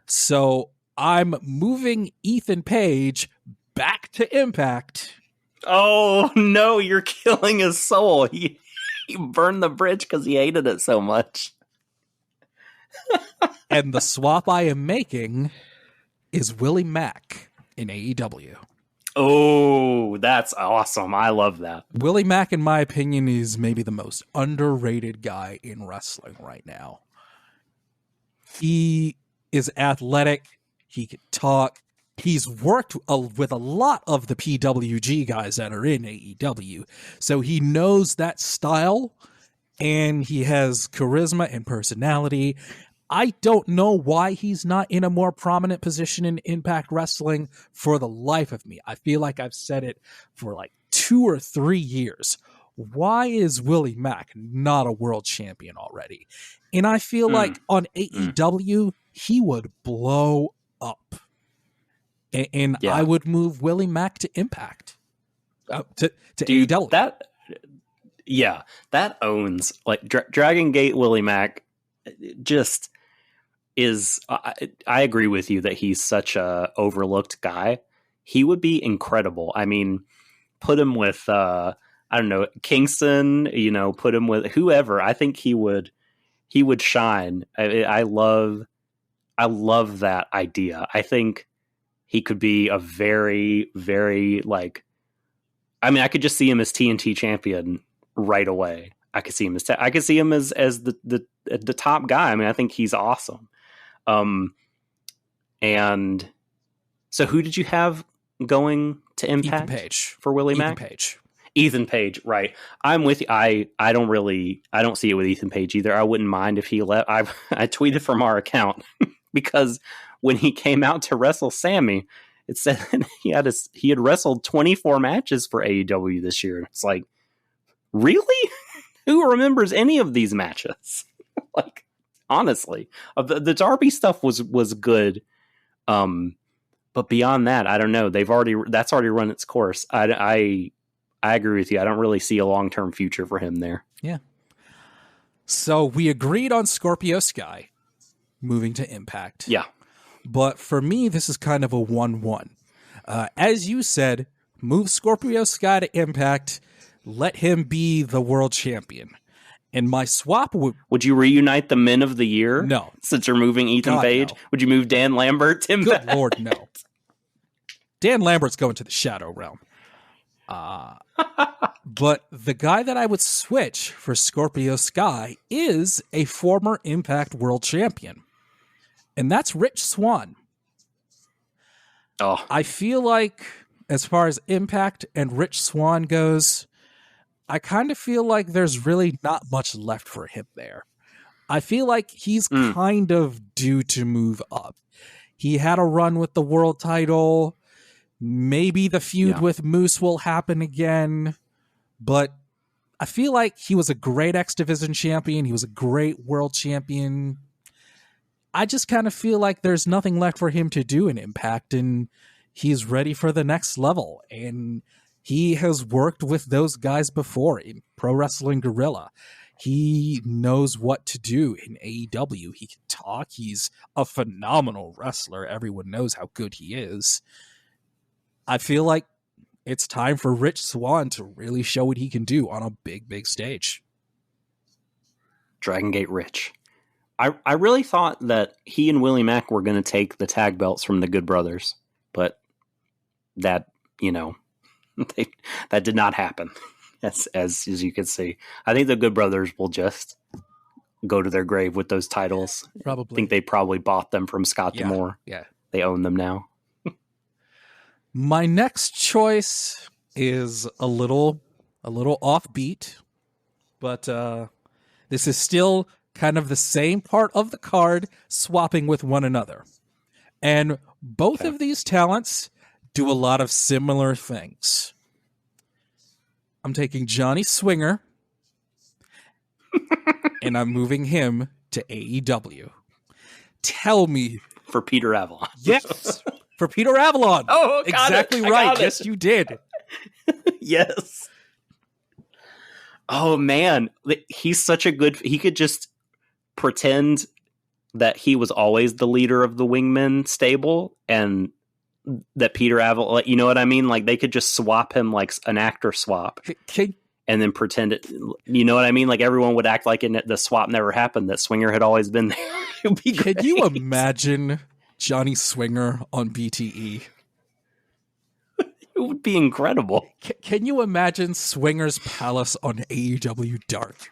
So I'm moving Ethan Page back to Impact. Oh, no, you're killing his soul. He burned the bridge because he hated it so much. And the swap I am making is Willie Mack in AEW. Oh, that's awesome. I love that. Willie Mack, in my opinion, is maybe the most underrated guy in wrestling right now. He is athletic. He can talk. He's worked with a lot of the PWG guys that are in AEW. So he knows that style, and he has charisma and personality. I don't know why he's not in a more prominent position in Impact Wrestling for the life of me. I feel like I've said it for like 2 or 3 years. Why is Willie Mack not a world champion already? And I feel like on AEW, he would blow up. And yeah. I would move Willie Mack to Impact. To AEW. That owns. Like, Dragon Gate Willie Mack just is... I agree with you that he's such a overlooked guy. He would be incredible. I mean, put him with, I don't know, Kingston, put him with whoever. I think he would he would shine. I love that idea. I think he could be a very, very like. I mean, I could just see him as TNT champion right away. I could see him as the top guy. I mean, I think he's awesome. And so, who did you have going to Impact? Ethan Page For Willie Ethan Mack? Page. Ethan Page, right? I'm with you. I don't see it with Ethan Page either. I wouldn't mind if he left. I tweeted from our account because when he came out to wrestle Sammy, it said he had wrestled 24 matches for AEW this year. It's like, really? Who remembers any of these matches? Like, honestly, the Darby stuff was good. But beyond that, I don't know. That's already run its course. I agree with you. I don't really see a long-term future for him there. Yeah. So we agreed on Scorpio Sky moving to Impact. Yeah. But for me, this is kind of a 1-1. As you said, move Scorpio Sky to Impact. Let him be the world champion. And my swap would you reunite the men of the year? No. Since you're moving Ethan Page? No. Would you move Dan Lambert to Impact? Good Lord, no. Dan Lambert's going to the Shadow Realm. But the guy that I would switch for Scorpio Sky is a former Impact World Champion. And that's Rich Swann. Oh. I feel like, as far as Impact and Rich Swann goes, I kind of feel like there's really not much left for him there. I feel like he's kind of due to move up. He had a run with the world title. Maybe the feud with Moose will happen again. But I feel like he was a great X Division champion. He was a great world champion. I just kind of feel like there's nothing left for him to do in Impact, and he's ready for the next level. And he has worked with those guys before in Pro Wrestling Guerrilla. He knows what to do in AEW. He can talk. He's a phenomenal wrestler. Everyone knows how good he is. I feel like it's time for Rich Swann to really show what he can do on a big, big stage. Dragon Gate Rich. I really thought that he and Willie Mack were going to take the tag belts from the Good Brothers, but that, that did not happen, as you can see. I think the Good Brothers will just go to their grave with those titles. Probably. I think they probably bought them from Scott D'Amore. Yeah. They own them now. My next choice is a little offbeat, but this is still kind of the same part of the card swapping with one another. And both of these talents do a lot of similar things. I'm taking Johnny Swinger and I'm moving him to AEW. Tell me. For Peter Avalon. Yes. For Peter Avalon. Oh, exactly right. Yes, you did. Yes. Oh, man. He's such a good... He could just pretend that he was always the leader of the Wingmen stable and that Peter Avalon... You know what I mean? Like, they could just swap him like an actor swap. And then pretend it... You know what I mean? Like, everyone would act like the swap never happened, that Swinger had always been there. It would be great. Can you imagine Johnny Swinger on BTE? It would be incredible. Can you imagine Swinger's Palace on AEW Dark?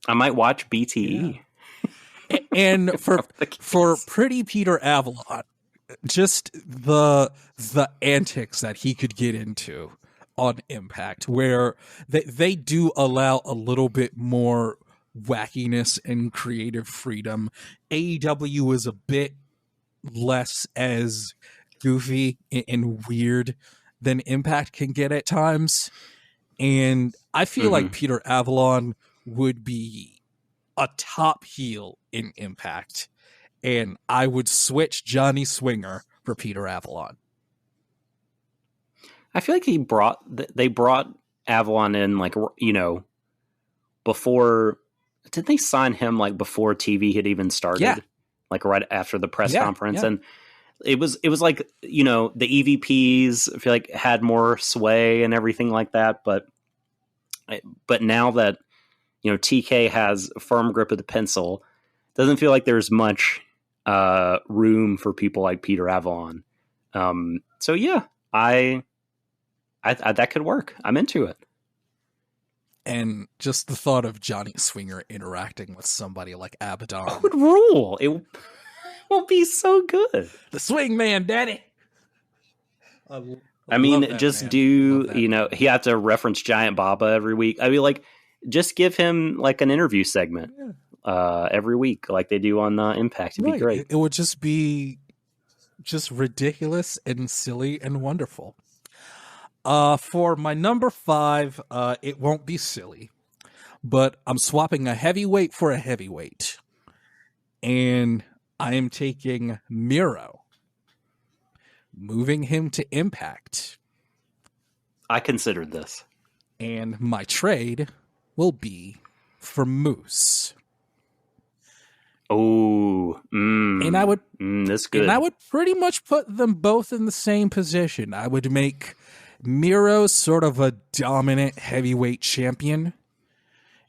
I might watch BTE. Yeah. And for pretty Peter Avalon, just the antics that he could get into on Impact, where they do allow a little bit more wackiness and creative freedom. AEW is a bit less as goofy and weird than Impact can get at times. And I feel like Peter Avalon would be a top heel in Impact. And I would switch Johnny Swinger for Peter Avalon. I feel like they brought Avalon in, like, before. Did they sign him like before TV had even started? Yeah. Like right after the press conference. Yeah. And it was like, the EVPs I feel like had more sway and everything like that. But now that, TK has a firm grip of the pencil. Doesn't feel like there's much room for people like Peter Avalon. So yeah, I that could work. I'm into it. And just the thought of Johnny Swinger interacting with somebody like Abaddon would rule. It will be so good. The swing man, daddy. I mean, just do, he had to reference Giant Baba every week. I mean, like, just give him like an interview segment every week, like they do on Impact. It'd be great. It would just be ridiculous and silly and wonderful. For my number 5, it won't be silly, but I'm swapping a heavyweight for a heavyweight. And I am taking Miro, moving him to Impact. I considered this. And my trade will be for Moose. Oh, and I would that's good. And I would pretty much put them both in the same position. I would make Miro sort of a dominant heavyweight champion,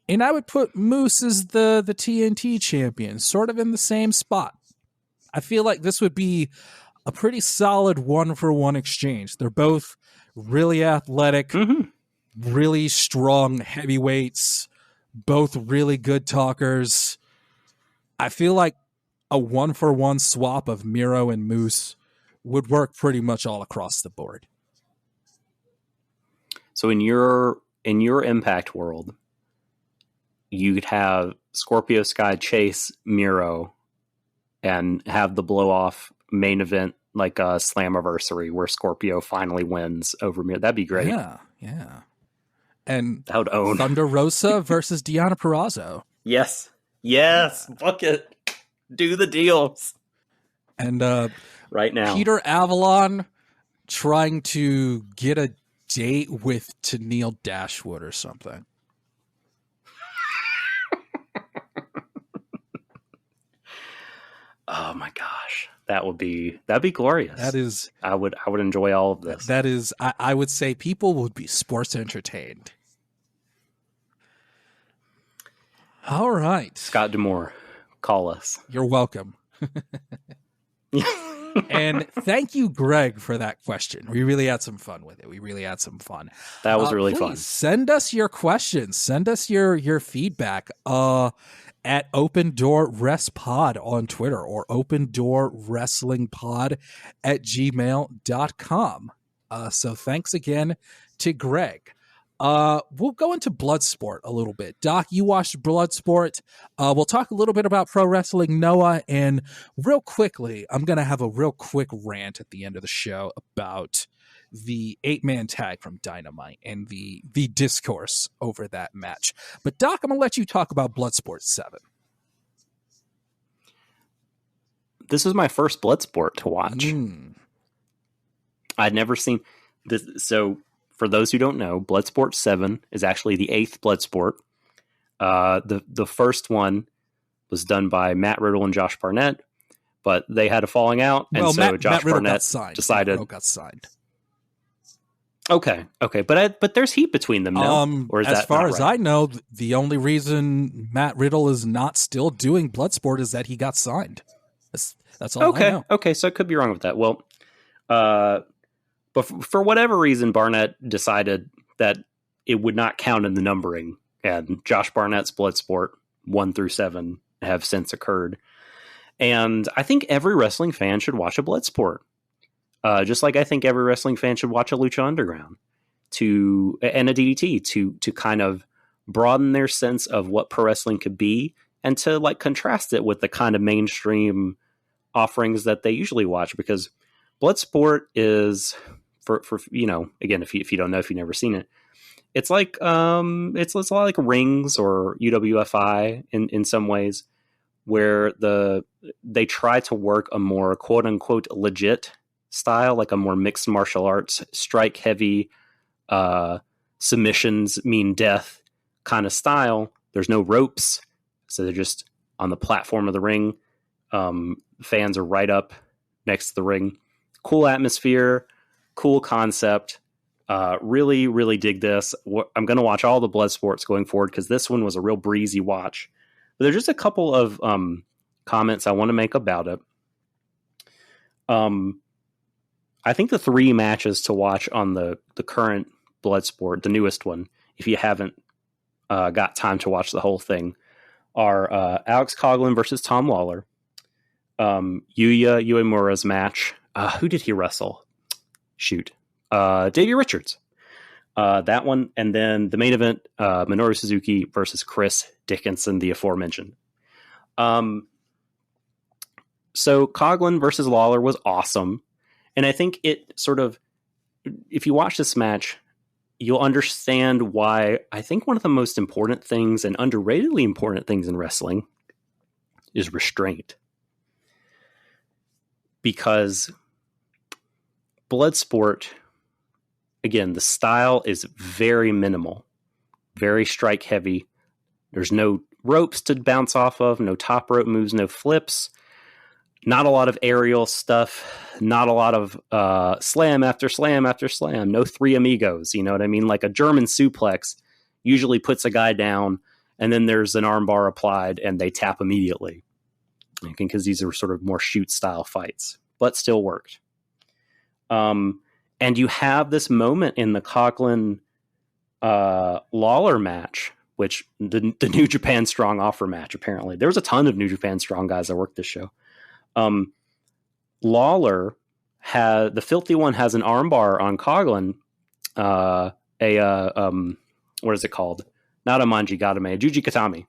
and I would put Moose as the TNT champion, sort of in the same spot. I feel like this would be a pretty solid 1-for-1 exchange. They're both really athletic, really strong heavyweights, both really good talkers. I feel like a 1-for-1 swap of Miro and Moose would work pretty much all across the board. So in your Impact world, you'd have Scorpio Sky chase Miro and have the blow off main event like a Slammiversary where Scorpio finally wins over Miro. That'd be great. Yeah. And that would own Thunder Rosa versus Deonna Purrazzo. Yes. Book it. Do the deals. And right now, Peter Avalon trying to get a date with Tennille Dashwood or something. Oh my gosh, that'd be glorious. That is, I would enjoy all of this. That is, I would say people would be sports entertained. All right, Scott D'Amore, call us. You're welcome. And thank you, Greg, for that question. We really had some fun with it. That was really fun. Send us your questions. Send us your feedback at Open Door Rest Pod on Twitter or Open Door Wrestling Pod at gmail.com. So thanks again to Greg. We'll go into Bloodsport a little bit. Doc, you watched Bloodsport. We'll talk a little bit about pro wrestling Noah, and real quickly, I'm going to have a real quick rant at the end of the show about the 8-man tag from Dynamite and the discourse over that match. But Doc, I'm going to let you talk about Bloodsport 7. This was my first Bloodsport to watch. I'd never seen this. So for those who don't know, Bloodsport 7 is actually the 8th Bloodsport. The first one was done by Matt Riddle and Josh Barnett, but they had a falling out, and Josh Barnett decided got signed. Okay, but there's heat between them now. Or is as that far not as right? I know, the only reason Matt Riddle is not still doing Bloodsport is that he got signed. That's all I know. Okay, so I could be wrong with that. Well, but for whatever reason, Barnett decided that it would not count in the numbering, and Josh Barnett's Bloodsport 1 through 7 have since occurred. And I think every wrestling fan should watch a Bloodsport. Just like I think every wrestling fan should watch a Lucha Underground and a DDT to kind of broaden their sense of what pro wrestling could be, and to like contrast it with the kind of mainstream offerings that they usually watch. Because Bloodsport is for again, if you don't know, if you've never seen it, it's like it's a lot like Rings or UWFI in some ways, where they try to work a more quote unquote legit style, like a more mixed martial arts, strike heavy, submissions mean death kind of style. There's no ropes, so they're just on the platform of the ring. Fans are right up next to the ring. Cool atmosphere, cool concept. Really, really dig this. I'm going to watch all the Bloodsports going forward because this one was a real breezy watch. But there's just a couple of comments I want to make about it. I think the 3 matches to watch on the current Bloodsport, the newest one, if you haven't got time to watch the whole thing, are Alex Coughlin versus Tom Lawler, Yuya Uemura's match. Who did he wrestle? Shoot. Davey Richards. That one, and then the main event, Minoru Suzuki versus Chris Dickinson, the aforementioned. So Coughlin versus Lawler was awesome. And I think it sort of, if you watch this match, you'll understand why I think one of the most important things and underratedly important things in wrestling is restraint. Because Bloodsport, again, the style is very minimal, very strike heavy. There's no ropes to bounce off of, no top rope moves, no flips. Not a lot of aerial stuff, not a lot of slam after slam after slam, no Three Amigos, you know what I mean? Like a German suplex usually puts a guy down, and then there's an armbar applied, and they tap immediately. Because these are sort of more shoot-style fights, but still worked. And you have this moment in the Coughlin-Lawler match, which the New Japan Strong Offer match, apparently. There was a ton of New Japan Strong guys that worked this show. Lawler the filthy one has an armbar on Coughlin, what is it called? Not a Manji-Gatame, a Juji-Katami.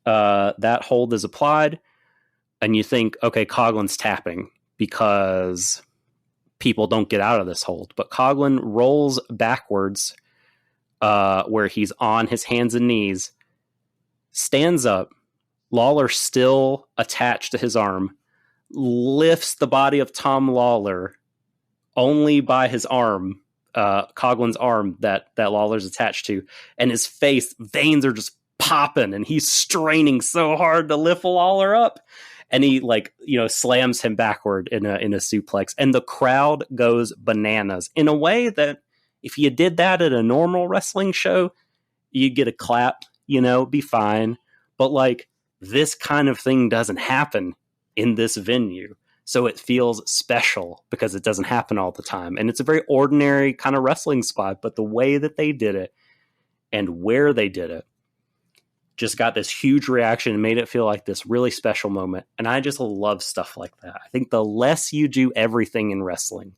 That hold is applied, and you think, okay, Coughlin's tapping because people don't get out of this hold. But Coughlin rolls backwards where he's on his hands and knees, stands up, Lawler still attached to his arm, lifts the body of Tom Lawler only by his arm, Coughlin's arm that Lawler's attached to, and his face, veins are just popping, and he's straining so hard to lift Lawler up, and he slams him backward in a suplex, and the crowd goes bananas in a way that if you did that at a normal wrestling show, you'd get a clap, be fine, but this kind of thing doesn't happen in this venue. So it feels special because it doesn't happen all the time. And it's a very ordinary kind of wrestling spot, but the way that they did it and where they did it just got this huge reaction and made it feel like this really special moment. And I just love stuff like that. I think the less you do everything in wrestling,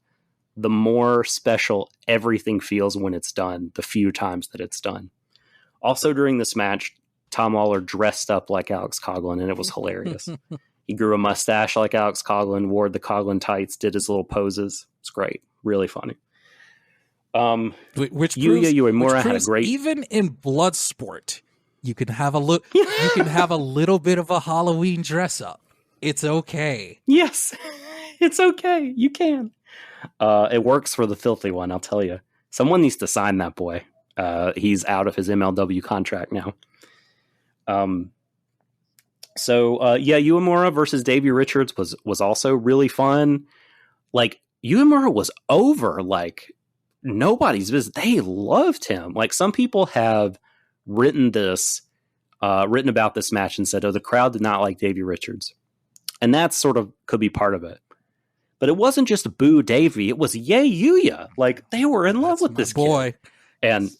the more special everything feels when it's done, the few times that it's done. Also during this match, Tom Lawler dressed up like Alex Coughlin, and it was hilarious. He grew a mustache like Alex Coughlin, wore the Coughlin tights, did his little poses. It's great. Really funny. Which Yuya Uemura had a great... Even in Bloodsport, you can have a little bit of a Halloween dress up. It's okay. Yes, it's okay. You can. It works for the filthy one, I'll tell you. Someone needs to sign that boy. He's out of his MLW contract now. Uemura versus Davey Richards was also really fun. Uemura was over nobody's business. They loved him. Some people have written about this match and said, oh, the crowd did not like Davey Richards. And that sort of could be part of it. But it wasn't just boo Davey. It was yay Yuya. They were in love with this boy. Kid. And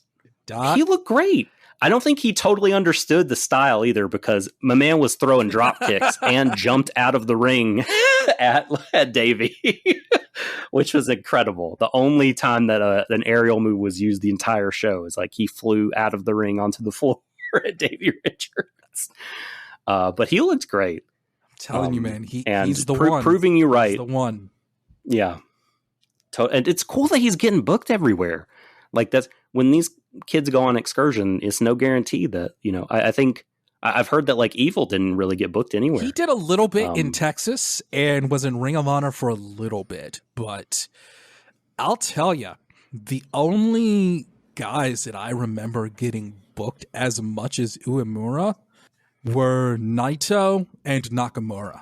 he looked great. I don't think he totally understood the style either, because my man was throwing drop kicks and jumped out of the ring at Davey, which was incredible. The only time that an aerial move was used the entire show is he flew out of the ring onto the floor at Davey Richards. But he looked great. I'm telling you, man, he's the one. Proving you right. He's the one. Yeah. And it's cool that he's getting booked everywhere. That's when these kids go on excursion, it's no guarantee that, I think I've heard that Evil didn't really get booked anywhere. He did a little bit in Texas and was in Ring of Honor for a little bit, but I'll tell you, the only guys that I remember getting booked as much as Uemura were Naito and Nakamura.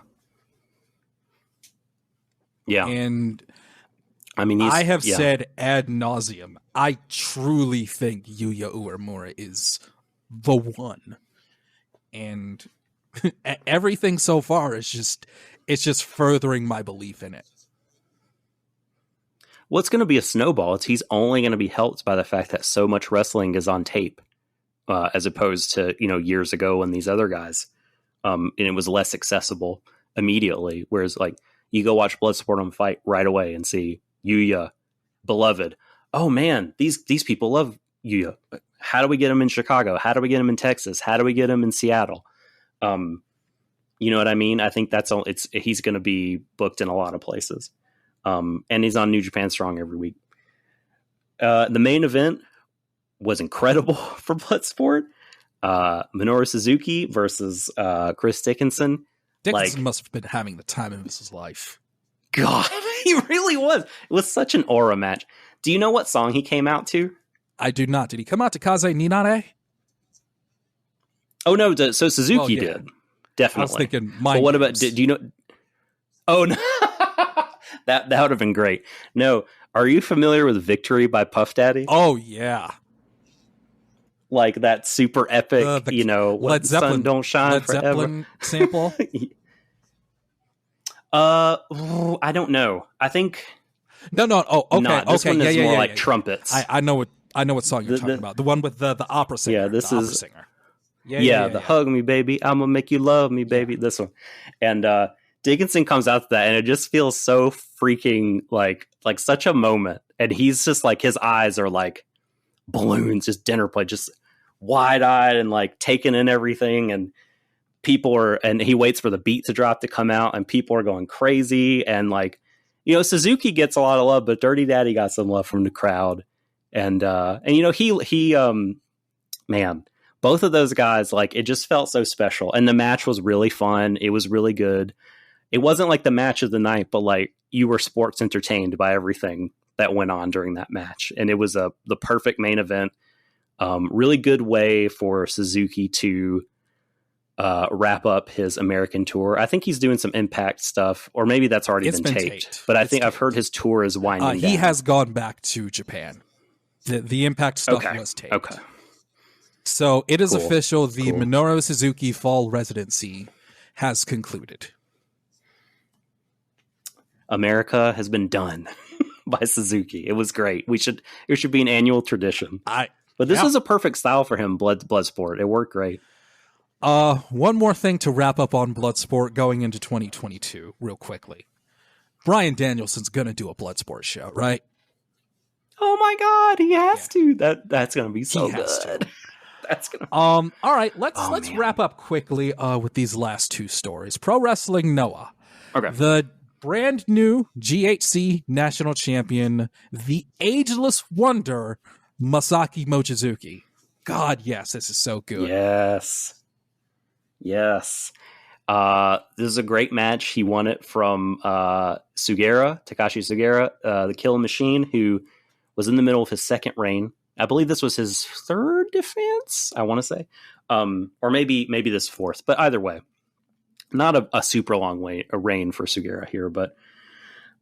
Yeah. And I mean, I have said ad nauseum, I truly think Yuya Uemura is the one. And everything so far is just furthering my belief in it. Well, it's going to be a snowball. He's only going to be helped by the fact that so much wrestling is on tape, as opposed to, years ago when these other guys, and it was less accessible immediately. Whereas like you go watch Bloodsport on Fight right away and see Yuya, beloved. Oh man, these people love Yuya. How do we get him in Chicago? How do we get him in Texas? How do we get him in Seattle? You know what I mean? I think he's going to be booked in a lot of places. And he's on New Japan Strong every week. The main event was incredible for Bloodsport. Minoru Suzuki versus Chris Dickinson. Dickinson must have been having the time of his life. God, he really was. It was such an aura match. Do you know what song he came out to? I do not. Did he come out to Kaze Ninare? Oh, no. So Suzuki did. Definitely. I was thinking, but what about, do you know? Oh, no. that would have been great. No. Are you familiar with Victory by Puff Daddy? Oh, yeah. Like that super epic, Led Zeppelin, sun don't shine Led forever. Zeppelin sample? I don't know. I think... No. Oh, okay. Not. This one is more like trumpets. I know what song you're talking about. The one with the opera singer. Yeah, this is... singer. Yeah, hug me, baby. I'm gonna make you love me, baby. Yeah. This one. And Dickinson comes out to that, and it just feels so freaking like such a moment. And he's just like, his eyes are like balloons, just dinner plate, just wide-eyed and like taking in everything. And and he waits for the beat to drop to come out, and people are going crazy. And like, Suzuki gets a lot of love, but Dirty Daddy got some love from the crowd. And he man, both of those guys, like, it just felt so special. And the match was really fun. It was really good. It wasn't like the match of the night, but like you were sports entertained by everything that went on during that match. And it was the perfect main event. Really good way for Suzuki to wrap up his American tour. I think he's doing some Impact stuff, or maybe that's already been taped. But I've heard his tour is winding down. He has gone back to Japan. The Impact stuff was taped. Okay. So it is official. The Minoru Suzuki fall residency has concluded. America has been done by Suzuki. It was great. It should be an annual tradition. But this was a perfect style for him, Bloodsport. It worked great. One more thing to wrap up on Bloodsport going into 2022 real quickly. Bryan Danielson's going to do a Bloodsport show, right? Oh my God, he has to. That's going to be so good. That's gonna. All right, let's wrap up quickly with these last two stories. Pro Wrestling Noah. Okay. The brand new GHC national champion, the ageless wonder, Masaki Mochizuki. God, yes, this is so good. Yes. This is a great match. He won it from Takashi Sugera, the Killing Machine, who was in the middle of his second reign. I believe this was his third defense, I want to say. Or maybe this fourth. But either way, not a super long reign for Sugera here. But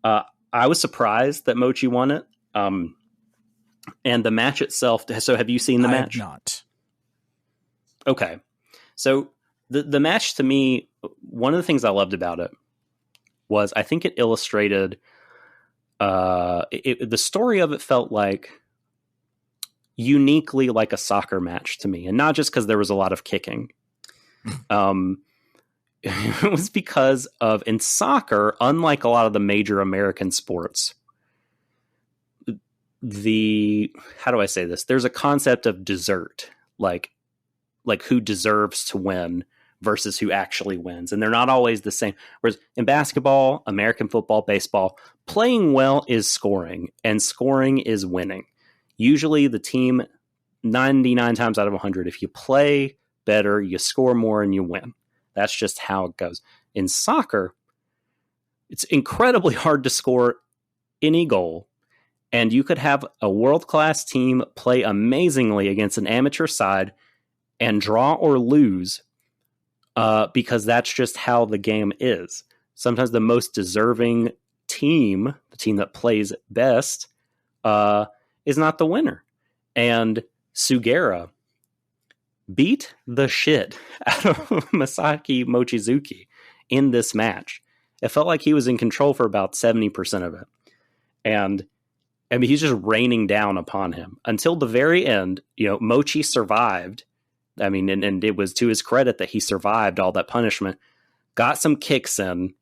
I was surprised that Mochi won it. And the match itself. So have you seen the match? I have not. Okay. So the match, to me, one of the things I loved about it was I think it illustrated the story of it felt like uniquely like a soccer match to me, and not just because there was a lot of kicking. It was because of, in soccer, unlike a lot of the major American sports, how do I say this? There's a concept of desert, like who deserves to win versus who actually wins. And they're not always the same. Whereas in basketball, American football, baseball, playing well is scoring, and scoring is winning. Usually the team, 99 times out of 100, if you play better, you score more and you win. That's just how it goes. In soccer, it's incredibly hard to score any goal. And you could have a world-class team play amazingly against an amateur side and draw or lose because that's just how the game is. Sometimes the most deserving team the team that plays best, is not the winner. And Sugera beat the shit out of Masaki Mochizuki in this match. It felt like he was in control for about 70% of it. And I mean, he's just raining down upon him until the very end. You know, Mochi survived. I mean, and it was to his credit that he survived all that punishment, got some kicks in,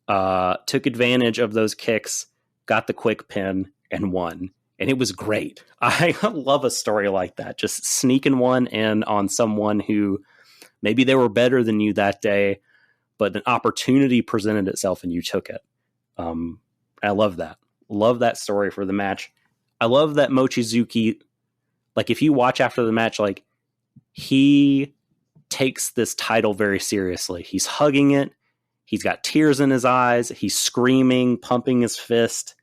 took advantage of those kicks, got the quick pin, and won. And it was great. I love a story like that. Just sneaking one in on someone who maybe they were better than you that day, but an opportunity presented itself and you took it. I love that. Love that story for the match. I love that Mochizuki, like if you watch after the match, like he takes this title very seriously. He's hugging it. He's got tears in his eyes. He's screaming, pumping his fist,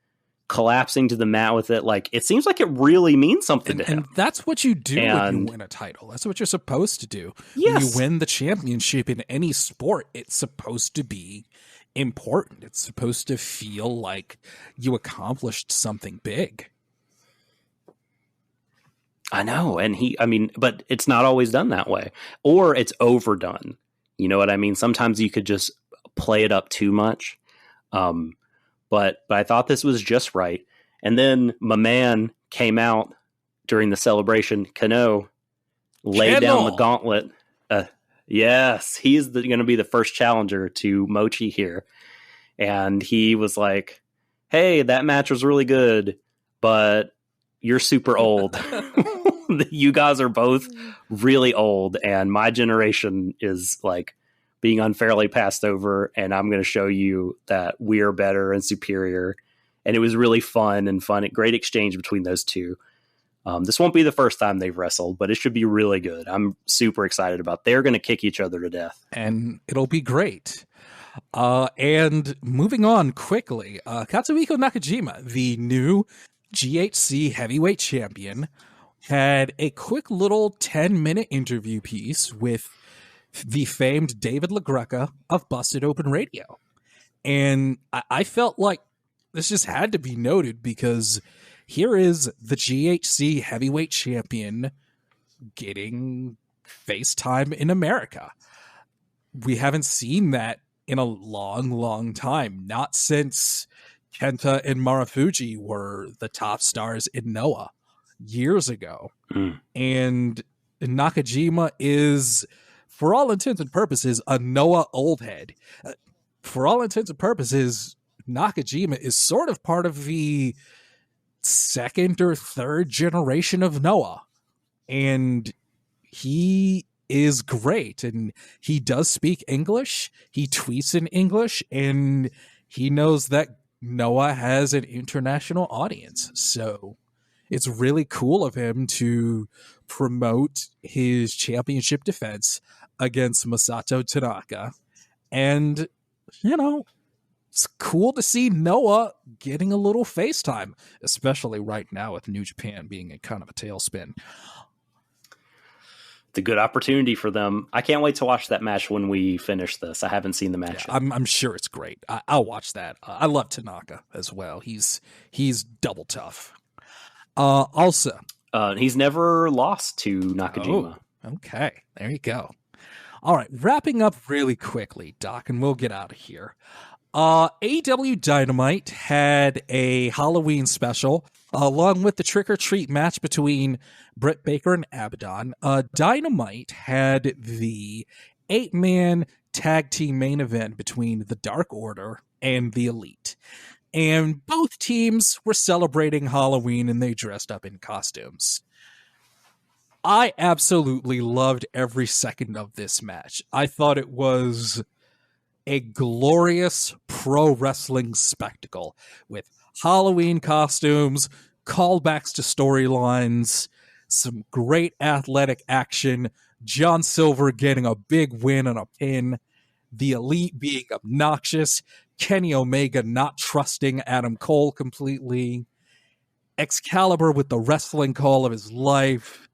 collapsing to the mat with it. Like it seems like it really means something to him. And that's what you do when you win a title. That's what you're supposed to do. Yes. When you win the championship in any sport, it's supposed to be important. It's supposed to feel like you accomplished something big. I know. And but it's not always done that way, or it's overdone. You know what I mean? Sometimes you could just play it up too much. But I thought this was just right. And then my man came out during the celebration. Kano laid down the gauntlet. Yes, he's going to be the first challenger to Mochi here. And he was like, hey, that match was really good, but you're super old. You guys are both really old, and my generation is like being unfairly passed over, and I'm going to show you that we are better and superior. And it was really fun, a great exchange between those two. This won't be the first time they've wrestled, but it should be really good. I'm super excited about. They're going to kick each other to death, and it'll be great. And moving on quickly, Katsuhiko Nakajima, the new GHC heavyweight champion, had a quick little 10-minute interview piece with the famed David LaGreca of Busted Open Radio. And I felt like this just had to be noted because here is the GHC heavyweight champion getting FaceTime in America. We haven't seen that in a long, long time. Not since Kenta and Marufuji were the top stars in Noah years ago. And Nakajima is, for all intents and purposes, a Noah old head. For all intents and purposes, Nakajima is sort of part of the second or third generation of Noah. And he is great. And he does speak English. He tweets in English. And he knows that Noah has an international audience. So it's really cool of him to promote his championship defense against Masato Tanaka. And, you know, it's cool to see Noah getting a little FaceTime, especially right now with New Japan being a kind of a tailspin. It's a good opportunity for them. I can't wait to watch that match when we finish this. I haven't seen the match yet. I'm sure it's great. I'll watch that. I love Tanaka as well. He's double tough. Also, he's never lost to Nakajima. Oh, okay, there you go. All right, wrapping up really quickly, Doc, and we'll get out of here. AEW Dynamite had a Halloween special along with the trick or treat match between Britt Baker and Abaddon. Dynamite had the 8-man tag team main event between the Dark Order and the Elite. And both teams were celebrating Halloween and they dressed up in costumes. I absolutely loved every second of this match. I thought it was a glorious pro wrestling spectacle with Halloween costumes, callbacks to storylines, some great athletic action, John Silver getting a big win on a pin, the Elite being obnoxious, Kenny Omega not trusting Adam Cole completely, Excalibur with the wrestling call of his life,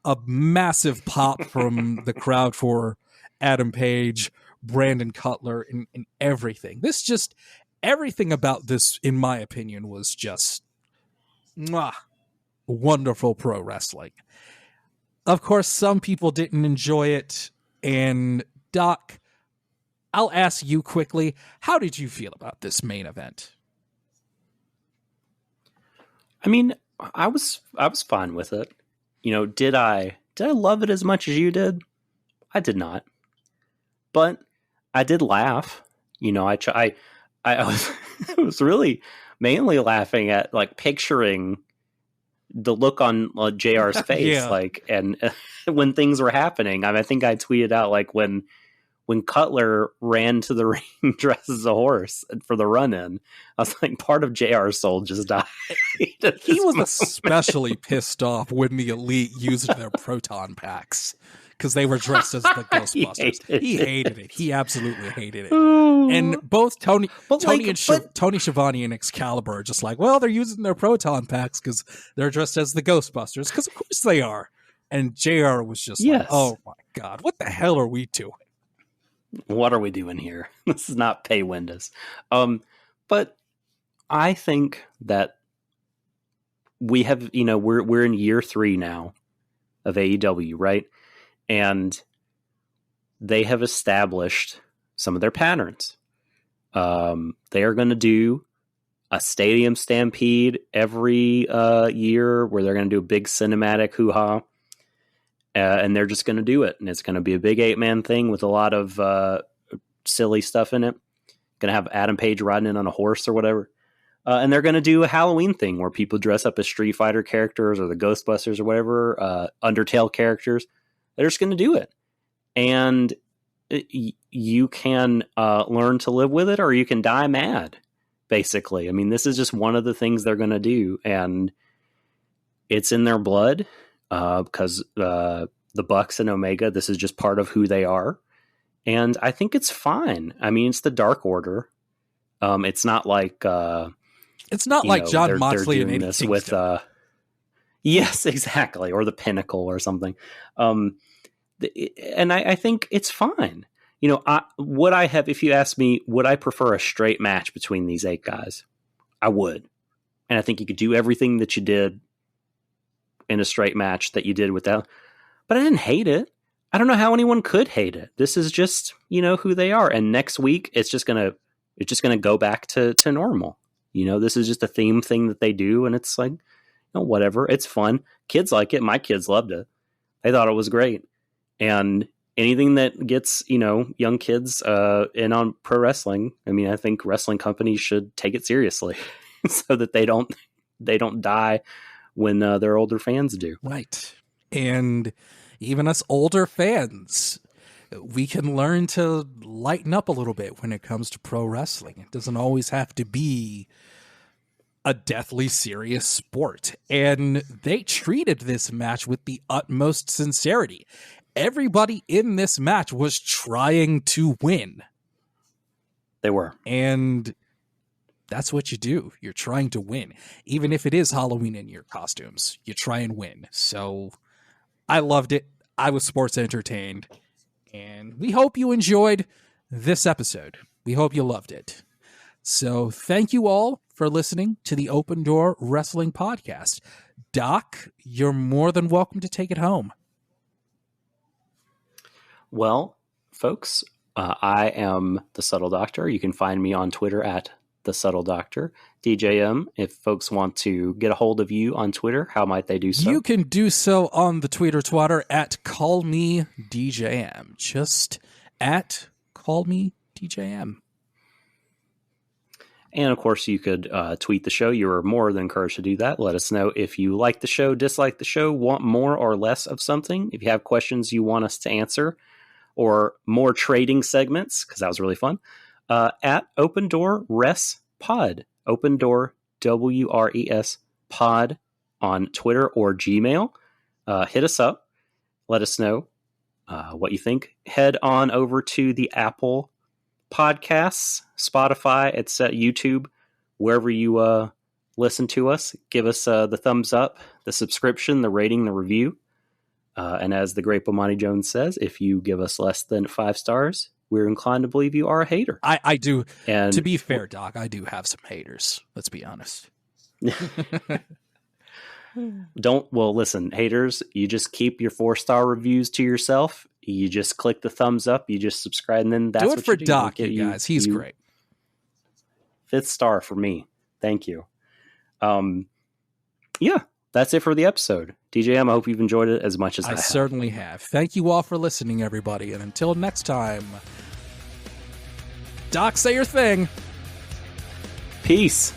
a massive pop from the crowd for Adam Page, Brandon Cutler, and everything. This just everything about this, in my opinion, was just wonderful pro wrestling. Of course, some people didn't enjoy it. And Doc, I'll ask you quickly, how did you feel about this main event? I mean, I was fine with it. Did I love it as much as you did? I did not. But I did laugh. I was, I was really mainly laughing at like picturing the look on JR's face, Yeah. like, and when things were happening. I think I tweeted out like when Cutler ran to the ring dressed as a horse for the run-in, I was like, part of JR's soul just died. He was especially pissed off when the Elite used their proton packs because they were dressed as the Ghostbusters. He hated it. He absolutely hated it. And both Tony Schiavone and Excalibur are just like, well, they're using their proton packs because they're dressed as the Ghostbusters, because of course they are. And JR was just like, oh my God, what the hell are we doing? What are we doing here? This is not pay windows. But I think that we have, we're in year 3 now of AEW, right? And they have established some of their patterns. They are going to do a stadium stampede every year where they're going to do a big cinematic hoo-ha. And they're just going to do it. And it's going to be a big 8-man thing with a lot of silly stuff in it. Going to have Adam Page riding in on a horse or whatever. And they're going to do a Halloween thing where people dress up as Street Fighter characters or the Ghostbusters or whatever, Undertale characters. They're just going to do it. And you can learn to live with it, or you can die mad, basically. I mean, this is just one of the things they're going to do. And it's in their blood. Because the Bucks and Omega, this is just part of who they are. And I think it's fine. I mean, it's the Dark Order. It's not like... it's not like John Moxley and Eddie Kingston. With, yes, exactly. Or the Pinnacle or something. And I think it's fine. Would I have, if you ask me, would I prefer a straight match between these 8 guys? I would. And I think you could do everything that you did in a straight match that you did with that. But I didn't hate it. I don't know how anyone could hate it. This is just, who they are. And next week it's just gonna go back to normal. This is just a theme thing that they do, and it's like, whatever. It's fun. Kids like it. My kids loved it. They thought it was great. And anything that gets, young kids in on pro wrestling, I mean, I think wrestling companies should take it seriously so that they don't die when their older fans do. Right. And even us older fans, we can learn to lighten up a little bit when it comes to pro wrestling. It doesn't always have to be a deathly serious sport. And they treated this match with the utmost sincerity. Everybody in this match was trying to win. They were. And that's what you do. You're trying to win. Even if it is Halloween in your costumes, you try and win. So I loved it. I was sports entertained. And we hope you enjoyed this episode. We hope you loved it. So thank you all for listening to the Open Door Wrestling Podcast. Doc, you're more than welcome to take it home. Well, folks, I am the Subtle Doctor. You can find me on Twitter at The Subtle Doctor. DJM, if folks want to get a hold of you on Twitter, how might they do so? You can do so on the Twitter at CallMeDJM. Just at CallMeDJM. And of course, you could tweet the show. You are more than encouraged to do that. Let us know if you like the show, dislike the show, want more or less of something. If you have questions you want us to answer, or more trading segments, because that was really fun. At Open Door Res Pod, Open Door WRES Pod on Twitter or Gmail. Hit us up. Let us know what you think. Head on over to the Apple Podcasts, Spotify, etc., YouTube, wherever you listen to us. Give us the thumbs up, the subscription, the rating, the review. And as the great Bomani Jones says, if you give us less than 5 stars, we're inclined to believe you are a hater. I do. And to be fair, Doc, I do have some haters. Let's be honest. Listen, haters, you just keep your 4-star reviews to yourself. You just click the thumbs up. You just subscribe, and then that's do what it for you do. Doc, you guys. He's great. 5th star for me. Thank you. Yeah, that's it for the episode. DJM, I hope you've enjoyed it as much as I have. Certainly have. Thank you all for listening, everybody. And until next time, Doc, say your thing. Peace.